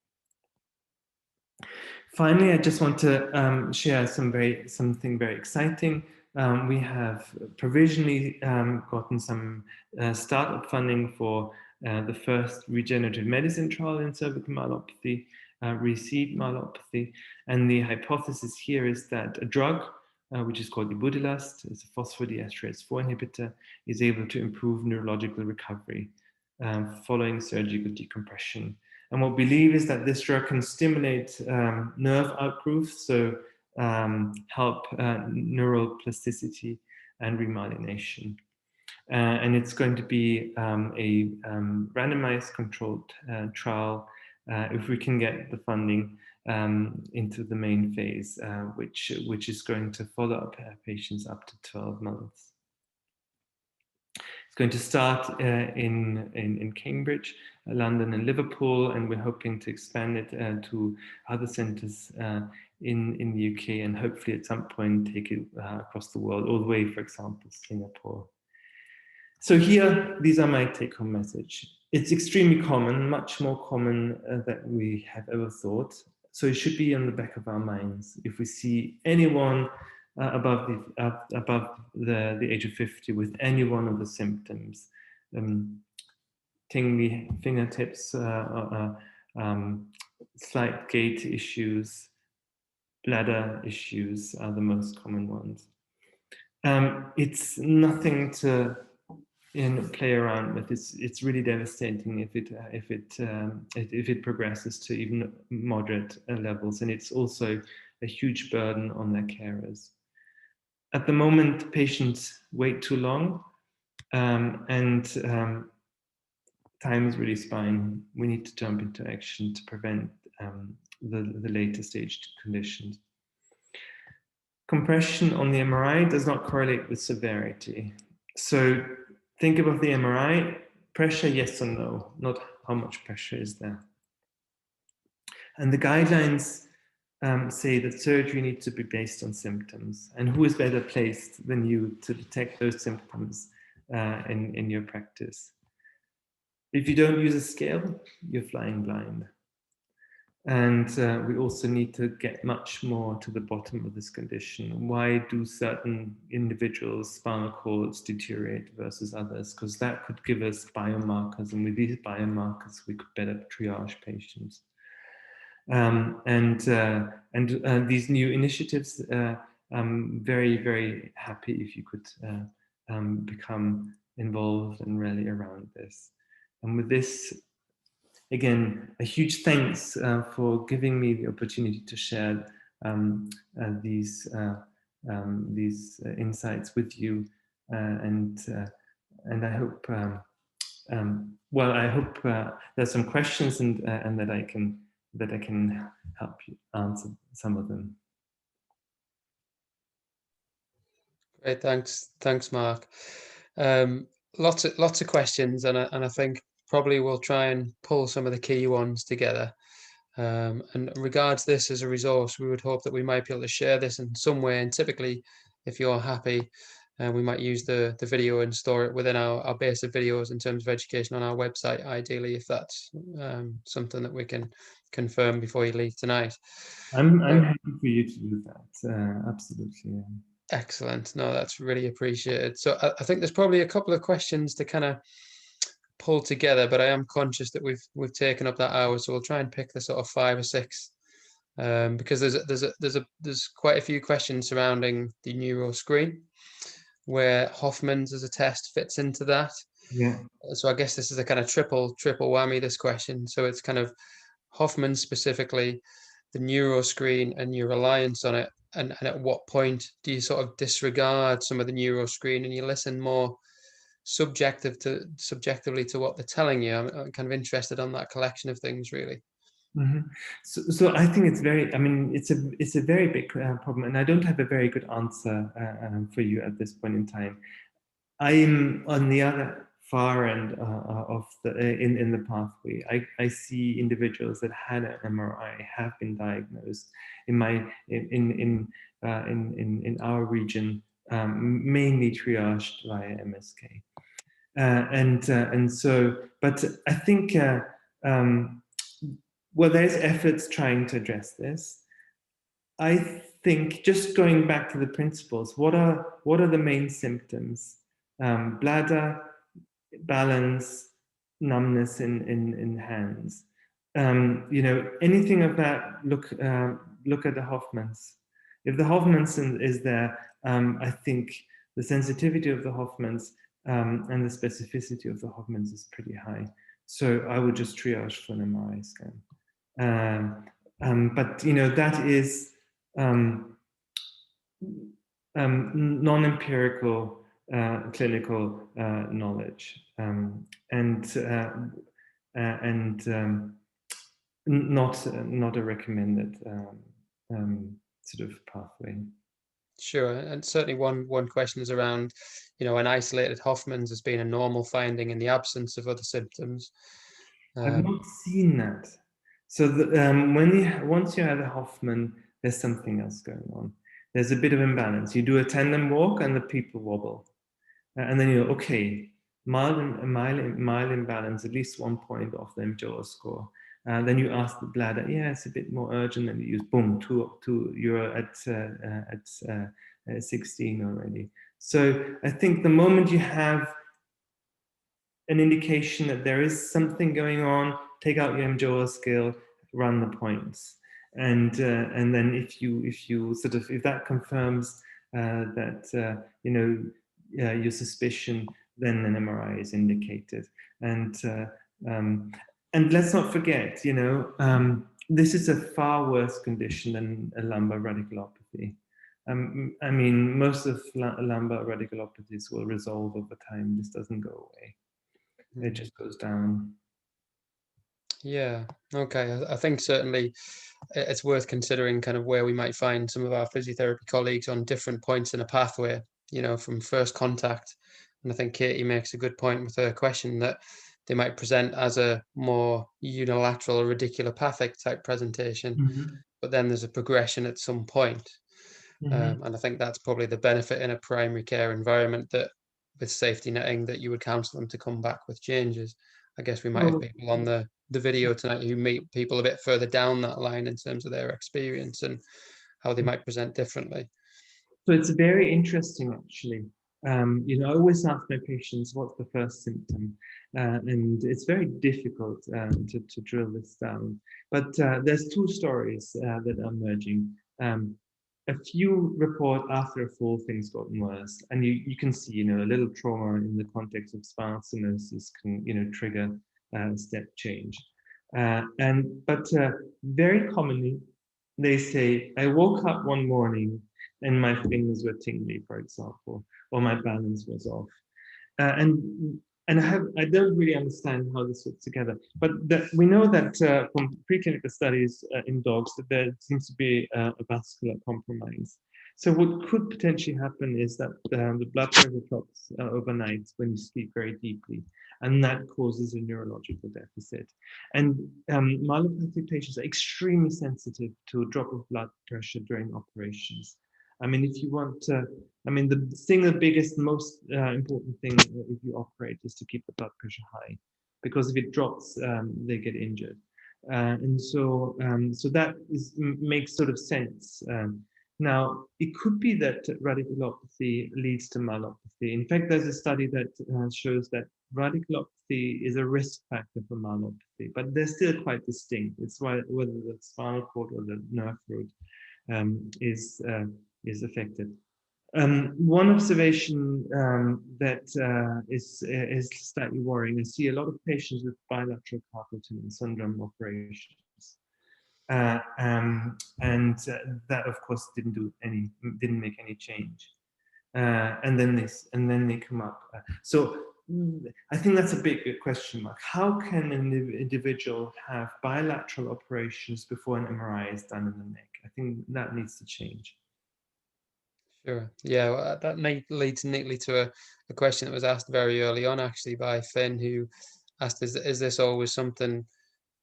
Finally, I just want to share something very exciting. We have provisionally gotten some startup funding for the first regenerative medicine trial in cervical myelopathy, RECEDE Myelopathy. And the hypothesis here is that a drug, which is called ibudilast, is a phosphodiesterase 4 inhibitor, is able to improve neurological recovery following surgical decompression. And what we believe is that this drug can stimulate nerve outgrowth, so help neural plasticity and remyelination. And it's going to be a randomized controlled trial if we can get the funding into the main phase, which is going to follow up patients up to 12 months. It's going to start in Cambridge, London and Liverpool, and we're hoping to expand it to other centres in the UK, and hopefully at some point take it across the world, all the way, for example, Singapore. So here, these are my take-home message. It's extremely common, much more common than we have ever thought. So it should be on the back of our minds. If we see anyone above the age of 50 with any one of the symptoms, tingly fingertips, slight gait issues, bladder issues are the most common ones. It's nothing to play around with. It's really devastating if it progresses to even moderate levels, and it's also a huge burden on their carers. At the moment, patients wait too long, and time is really spine. We need to jump into action to prevent the later stage conditions. Compression on the MRI does not correlate with severity. So think about the MRI, pressure, yes or no, not how much pressure is there. And the guidelines say that surgery needs to be based on symptoms. And who is better placed than you to detect those symptoms in your practice? If you don't use a scale, you're flying blind. And we also need to get much more to the bottom of this condition. Why do certain individuals' spinal cords deteriorate versus others? Because that could give us biomarkers, and with these biomarkers, we could better triage patients. And these new initiatives, I'm very, very happy if you could become involved and rally around this. And with this, again, a huge thanks for giving me the opportunity to share these insights with you, and I hope I hope there's some questions and that I can help you answer some of them. Great, thanks, Mark. Lots of questions, and I think probably we'll try and pull some of the key ones together. And regards this as a resource, we would hope that we might be able to share this in some way. And typically, if you're happy, we might use the video and store it within our base of videos in terms of education on our website, ideally, if that's something that we can confirm before you leave tonight. I'm happy for you to do that, absolutely. Yeah. Excellent. No, that's really appreciated. So I think there's probably a couple of questions to kind of pull together, but I am conscious that we've taken up that hour, so we'll try and pick the sort of 5 or 6 because there's quite a few questions surrounding the neuro screen, where Hoffman's as a test fits into that. Yeah. So I guess this is a kind of triple whammy, this question. So it's kind of Hoffman specifically, the neuro screen and your reliance on it, and at what point do you sort of disregard some of the neuro screen and you listen more subjectively to what they're telling you? I'm kind of interested on that collection of things, really. Mm-hmm. So I think it's very, I mean, it's a very big problem, and I don't have a very good answer for you at this point in time. I'm on the other far end of the in the pathway. I see individuals that had an MRI, have been diagnosed in our region, mainly triaged via MSK, and so. But I think well, there's efforts trying to address this. I think just going back to the principles, what are the main symptoms? Bladder, balance, numbness in hands. You know, anything of that, look at the Hoffmans. If the Hoffmans is there, I think the sensitivity of the Hoffmans and the specificity of the Hoffmans is pretty high. So I would just triage for an MRI scan. But you know, that is non-empirical clinical knowledge, and not a recommended sort of pathway. Sure, and certainly one question is around, you know, an isolated Hoffman's as being a normal finding in the absence of other symptoms. I've not seen that. So once you have a Hoffman, there's something else going on. There's a bit of imbalance. You do a tandem walk and the people wobble. And then you're, okay, mild imbalance, at least 1 point off the mJOA score. Then you ask the bladder, yeah, it's a bit more urgent, and you use, boom, you're at 16 already. So I think the moment you have an indication that there is something going on, take out your mJOA scale, run the points. And then if you sort of, if that confirms that you know, your suspicion, then an MRI is indicated. And let's not forget, you know, this is a far worse condition than a lumbar radiculopathy. I mean, most of lumbar radiculopathies will resolve over time. This doesn't go away. It just goes down. Yeah, okay. I think certainly it's worth considering kind of where we might find some of our physiotherapy colleagues on different points in a pathway, you know, from first contact. And I think Katie makes a good point with her question that they might present as a more unilateral radiculopathic type presentation, but then there's a progression at some point. And I think that's probably the benefit in a primary care environment, that with safety netting, that you would counsel them to come back with changes. I guess we might have people on the video tonight who meet people a bit further down that line in terms of their experience and how they might present differently. So it's very interesting, actually. You know, I always ask my patients, what's the first symptom? And it's very difficult to drill this down. But there's two stories that are emerging. A few report after a fall, things gotten worse. And you can see, you know, a little trauma in the context of spinal stenosis can, you know, trigger step change. But very commonly, they say, I woke up one morning and my fingers were tingly, for example, or my balance was off. And I don't really understand how this fits together, but we know that from preclinical studies in dogs that there seems to be a vascular compromise. So what could potentially happen is that the blood pressure drops overnight when you sleep very deeply, and that causes a neurological deficit. And myelopathic patients are extremely sensitive to a drop of blood pressure during operations. I mean, if you want to, I mean, the single biggest, most important thing if you operate is to keep the blood pressure high, because if it drops, they get injured. And so that makes sort of sense. Now, it could be that radiculopathy leads to myelopathy. In fact, there's a study that shows that radiculopathy is a risk factor for myelopathy, but they're still quite distinct. It's why whether the spinal cord or the nerve root is affected. One observation that is slightly worrying: I see a lot of patients with bilateral carpal tunnel syndrome operations. That of course didn't make any change, and then they come up. I think that's a big question mark. How can an individual have bilateral operations before an MRI is done in the neck? I think that needs to change. Sure. Yeah, well, that leads neatly to a question that was asked very early on, actually, by Finn, who asked, is this always something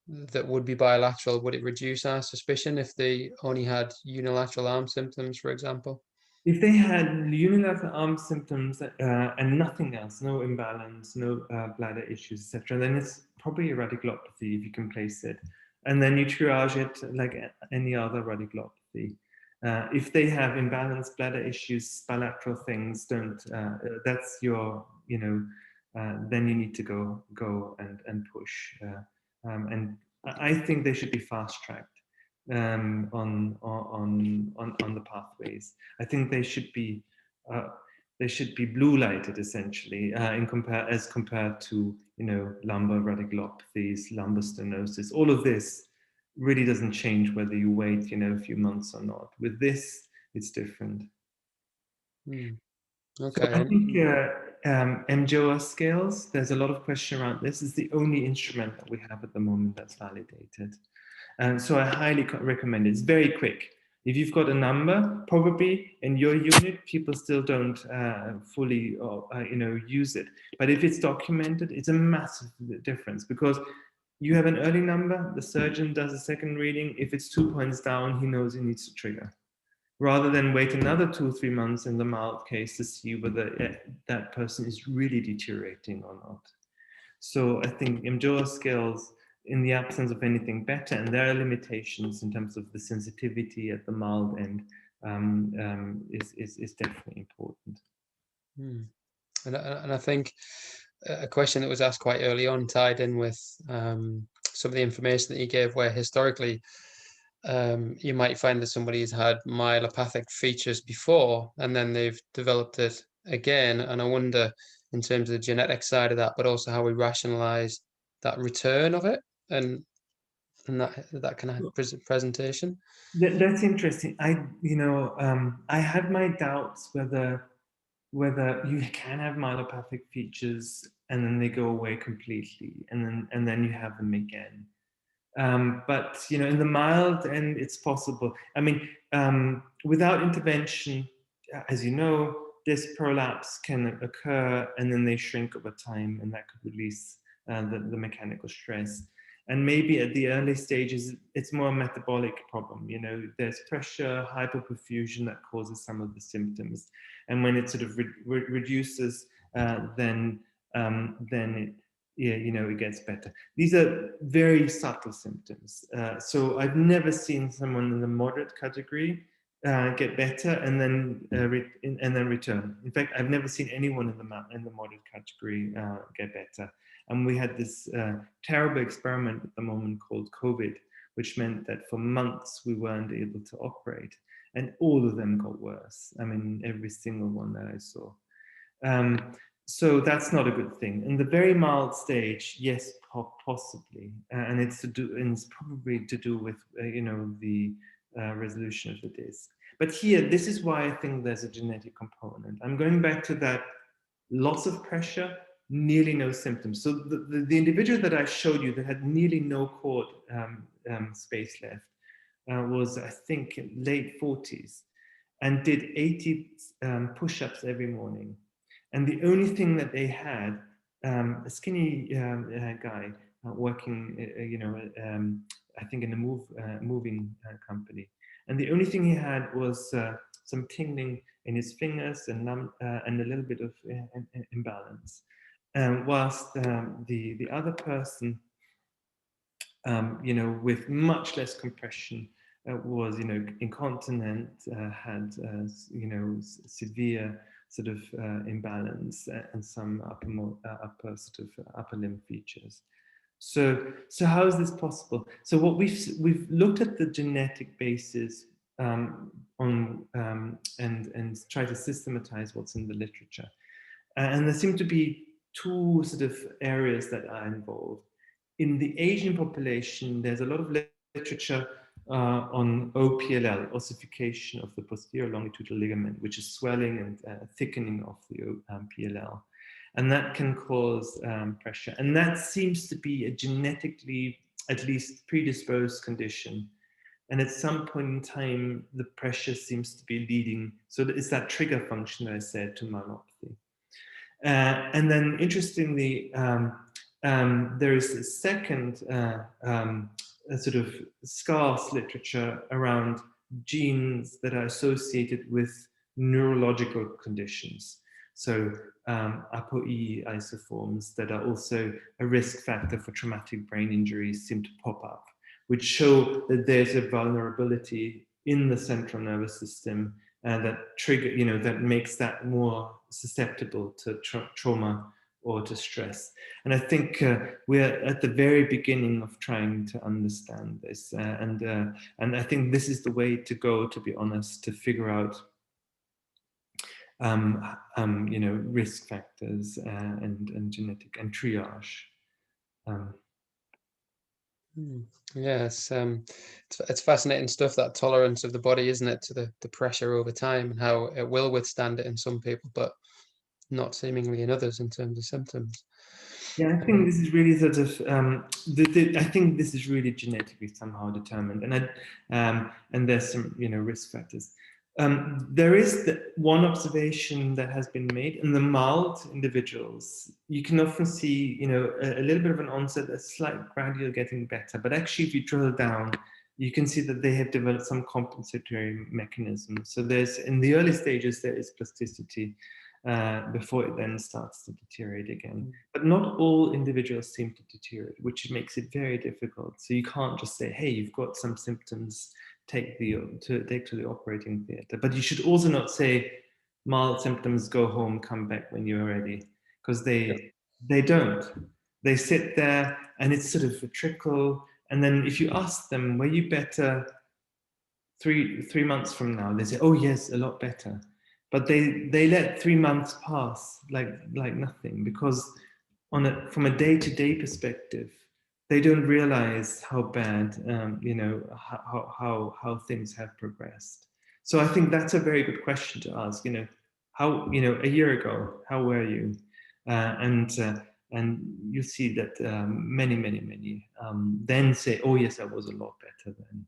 that would be bilateral? Would it reduce our suspicion if they only had unilateral arm symptoms, for example? If they had unilateral arm symptoms and nothing else, no imbalance, no bladder issues, etc., then it's probably a radiculopathy if you can place it. And then you triage it like any other radiculopathy. If they have imbalanced bladder issues, bilateral things don't, that's your, then you need to go and push. And I think they should be fast-tracked on the pathways. I think they should be blue lighted essentially as compared to lumbar radiculopathies, lumbar stenosis. All of this really doesn't change whether you wait a few months or not. With this, it's different. Okay. So I think mJOA scales, there's a lot of question around this. Is the only instrument that we have at the moment that's validated. And so I highly recommend it. It's very quick. If you've got a number, probably in your unit, people still don't fully use it. But if it's documented, it's a massive difference, because you have an early number, the surgeon does a second reading. If it's 2 points down, he knows he needs to trigger, rather than wait another 2 or 3 months in the mild case to see whether that person is really deteriorating or not. So I think mJOA scales, in the absence of anything better, and there are limitations in terms of the sensitivity at the mild end, is definitely important. And I think a question that was asked quite early on tied in with some of the information that you gave, where historically you might find that somebody has had myelopathic features before and then they've developed it again. And I wonder, in terms of the genetic side of that, but also how we rationalize that return of it and that kind of presentation. That's interesting. I had my doubts whether you can have myelopathic features and then they go away completely, and then you have them again. But in the mild end, it's possible. I mean, without intervention, as you know, this prolapse can occur and then they shrink over time, and that could release the mechanical stress. And maybe at the early stages, it's more a metabolic problem. There's pressure, hypoperfusion that causes some of the symptoms. And when it sort of reduces, then it gets better. These are very subtle symptoms. So I've never seen someone in the moderate category get better and then return. In fact, I've never seen anyone in the moderate category get better. And we had this terrible experiment at the moment called COVID, which meant that for months we weren't able to operate, and all of them got worse. I mean, every single one that I saw. So that's not a good thing. In the very mild stage, yes, possibly, and it's probably to do with the resolution of the disc. But here, this is why I think there's a genetic component. I'm going back to that: lots of pressure, nearly no symptoms. So the individual that I showed you that had nearly no cord space left was, I think, late 40s, and did 80 push-ups every morning. And the only thing that they had, a skinny guy working, I think in a moving company. And the only thing he had was some tingling in his fingers and a little bit of imbalance. Whilst the other person, with much less compression, was, incontinent, had, severe sort of imbalance and some upper limb features. So how is this possible? So what we've looked at the genetic basis and try to systematize what's in the literature. And there seem to be two sort of areas that are involved. In the Asian population, there's a lot of literature on OPLL, ossification of the posterior longitudinal ligament, which is swelling and thickening of the PLL. And that can cause pressure. And that seems to be a genetically, at least, predisposed condition. And at some point in time, the pressure seems to be leading. So it's that trigger function that I said to myelopathy. And then interestingly, there is a second sort of scarce literature around genes that are associated with neurological conditions. So ApoE isoforms that are also a risk factor for traumatic brain injuries seem to pop up, which show that there's a vulnerability in the central nervous system that trigger, that makes that more susceptible to trauma or to stress. And I think we're at the very beginning of trying to understand this, and I think this is the way to go, to be honest, to figure out risk factors and genetic and triage. Yeah, it's fascinating stuff, that tolerance of the body, isn't it, to the pressure over time, and how it will withstand it in some people, but not seemingly in others in terms of symptoms. Yeah, I think this is really sort of I think this is really genetically somehow determined, and there's some risk factors. There is one observation that has been made in the mild individuals. You can often see, a little bit of an onset, a slight gradual getting better. But actually, if you drill down, you can see that they have developed some compensatory mechanisms. So in the early stages, there is plasticity before it then starts to deteriorate again. But not all individuals seem to deteriorate, which makes it very difficult. So you can't just say, hey, you've got some symptoms, take to the operating theatre. But you should also not say mild symptoms, go home, come back when you're ready, because they don't. They sit there and it's sort of a trickle. And then if you ask them, were you better three months from now? They say, oh yes, a lot better. But they let 3 months pass like nothing, because from a day-to-day perspective, they don't realize how bad, how things have progressed. So I think that's a very good question to ask. How, a year ago, how were you? And you see that many then say, oh yes, I was a lot better then.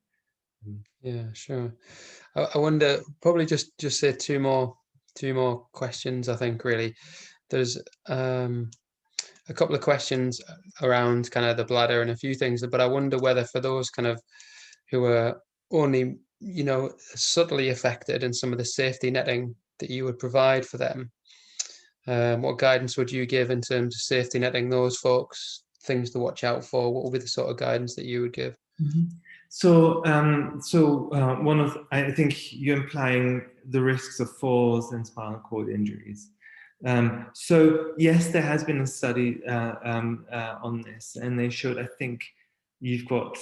Yeah, sure. I wonder, probably just say two more questions. I think really, there's a couple of questions around kind of the bladder and a few things, but I wonder whether for those kind of who are only, subtly affected, and some of the safety netting that you would provide for them, what guidance would you give in terms of safety netting those folks, things to watch out for? What would be the sort of guidance that you would give? Mm-hmm. So, I think you're implying the risks of falls and spinal cord injuries. So yes, there has been a study on this, and they showed, I think, you've got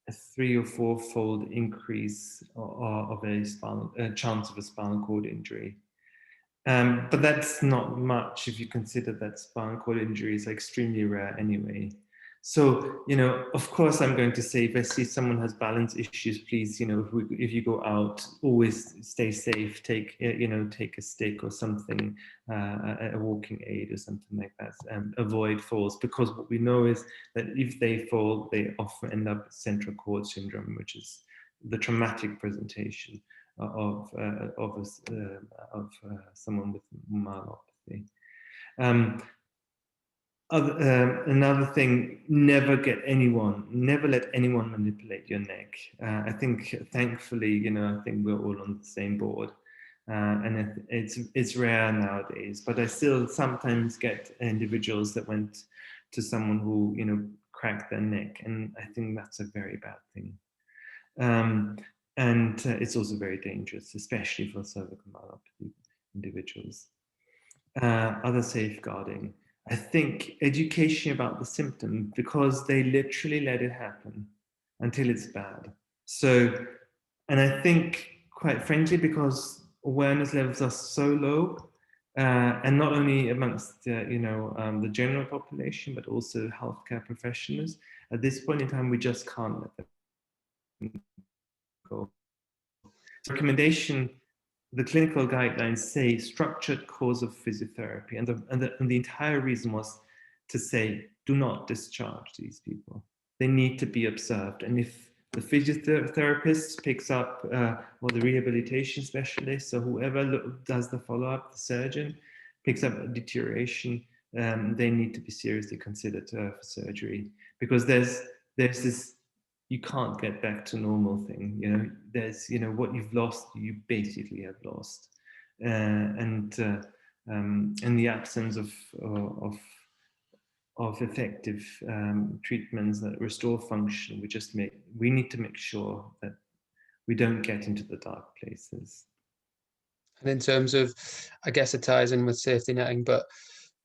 a 3 or 4-fold increase of a chance of a spinal cord injury. But that's not much if you consider that spinal cord injuries are extremely rare anyway. So, of course, I'm going to say, if I see someone has balance issues, please, if you go out, always stay safe. Take a stick or something, a walking aid or something like that, and avoid falls. Because what we know is that if they fall, they often end up with central cord syndrome, which is the traumatic presentation of someone with myelopathy. Another thing, never let anyone manipulate your neck. I think, thankfully, I think we're all on the same board, and it's rare nowadays. But I still sometimes get individuals that went to someone who cracked their neck, and I think that's a very bad thing. And it's also very dangerous, especially for cervical myelopathy. individuals. Other safeguarding. I think education about the symptom, because they literally let it happen until it's bad. So, and I think, quite frankly, because awareness levels are so low, and not only amongst the general population, but also healthcare professionals, at this point in time, we just can't let them go. So recommendation, the clinical guidelines say structured course of physiotherapy, and the entire reason was to say, do not discharge these people. They need to be observed, and if the physiotherapist picks up, or the rehabilitation specialist, or whoever does the follow-up, the surgeon picks up a deterioration, they need to be seriously considered for surgery, because there's this, you can't get back to normal thing. There's, what you've lost, you basically have lost, and in the absence of effective treatments that restore function, we need to make sure that we don't get into the dark places. And in terms of, I guess it ties in with safety netting, but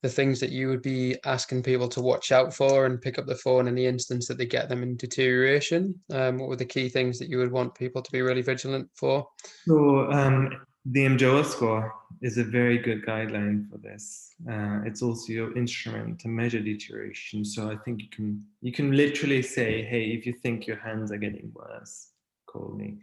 the things that you would be asking people to watch out for and pick up the phone in the instance that they get them in deterioration, what were the key things that you would want people to be really vigilant for? So the mJOA score is a very good guideline for this. It's also your instrument to measure deterioration. So I think you can literally say, hey, if you think your hands are getting worse, call me.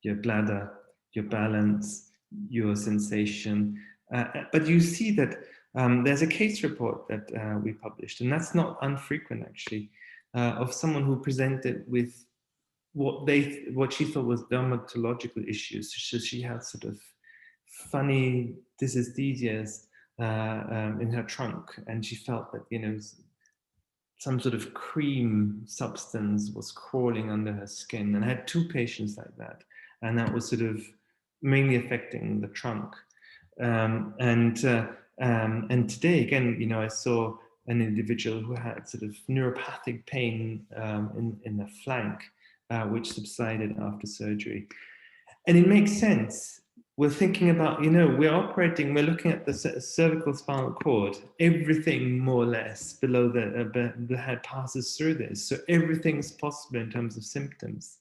Your bladder, your balance, your sensation. But you see that there's a case report that we published, and that's not unfrequent actually, of someone who presented with what she thought was dermatological issues. So she had sort of funny dysesthesias in her trunk, and she felt that some sort of cream substance was crawling under her skin, and I had 2 patients like that, and that was sort of mainly affecting the trunk. And today again, I saw an individual who had sort of neuropathic pain in the flank, which subsided after surgery. And it makes sense. We're thinking about, we're looking at the cervical spinal cord. Everything more or less below the head passes through this. So everything's possible in terms of symptoms.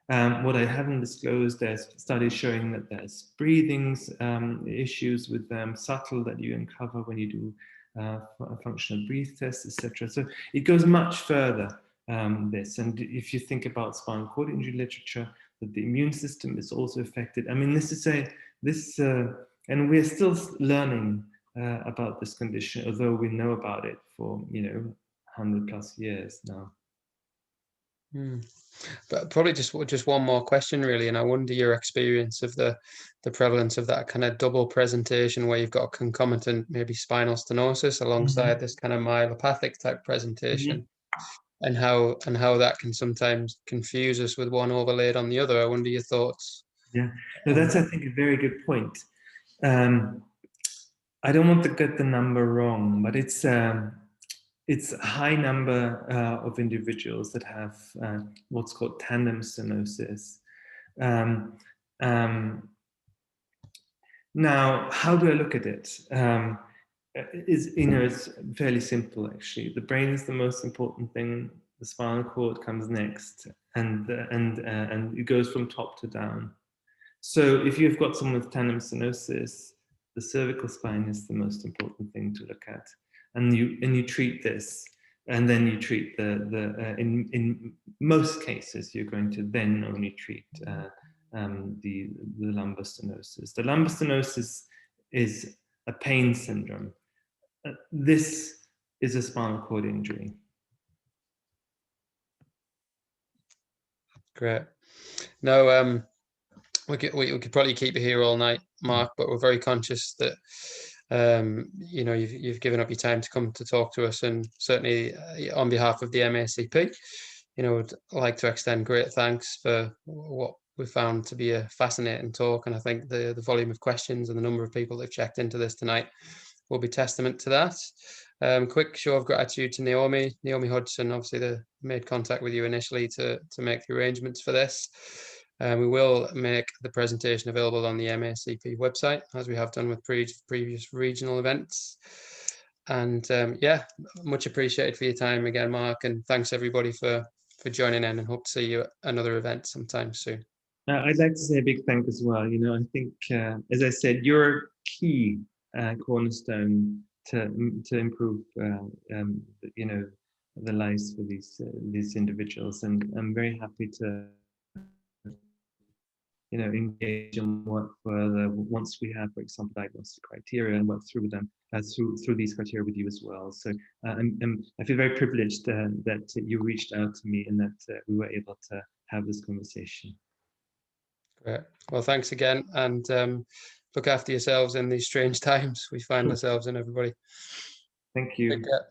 What I haven't disclosed, there's studies showing that there's breathing issues with them, subtle, that you uncover when you do a functional breathe test, etc. So it goes much further, this. And if you think about spinal cord injury literature, that the immune system is also affected. I mean, and we're still learning about this condition, although we know about it for 100+ years now. But probably just one more question really, and I wonder your experience of the prevalence of that kind of double presentation where you've got a concomitant maybe spinal stenosis alongside this kind of myelopathic type presentation, and how that can sometimes confuse us with one overlaid on the other. I wonder your thoughts. Yeah, no, that's, I think, a very good point. I don't want to get the number wrong, but it's a high number of individuals that have what's called tandem stenosis. Now, how do I look at it? It's fairly simple actually. The brain is the most important thing. The spinal cord comes next, and it goes from top to down. So if you've got someone with tandem stenosis, the cervical spine is the most important thing to look at, and you treat this, and then you treat in most cases you're going to then only treat the lumbar stenosis. The lumbar stenosis is a pain syndrome. This is a spinal cord injury. Great. No, we could probably keep you here all night, Mark, but we're very conscious that you've given up your time to come to talk to us, and certainly on behalf of the MACP, would like to extend great thanks for what we found to be a fascinating talk, and I think the volume of questions and the number of people that have checked into this tonight will be testament to that. Quick show of gratitude to Naomi Hodgson. Obviously, they made contact with you initially to make the arrangements for this. We will make the presentation available on the MACP website, as we have done with previous regional events. And yeah, much appreciated for your time again, Mark, and thanks everybody for joining in, and hope to see you at another event sometime soon. I'd like to say a big thank as well. You know, I think, as I said, you're key cornerstone to improve, you know, the lives for these individuals, and I'm very happy to, you know, engage and work further once we have, for example, diagnostic criteria, and work through them through these criteria with you as well. So I feel very privileged that you reached out to me, and that we were able to have this conversation. Great. Well, thanks again, and look after yourselves in these strange times we find ourselves in, everybody. Thank you. Take care.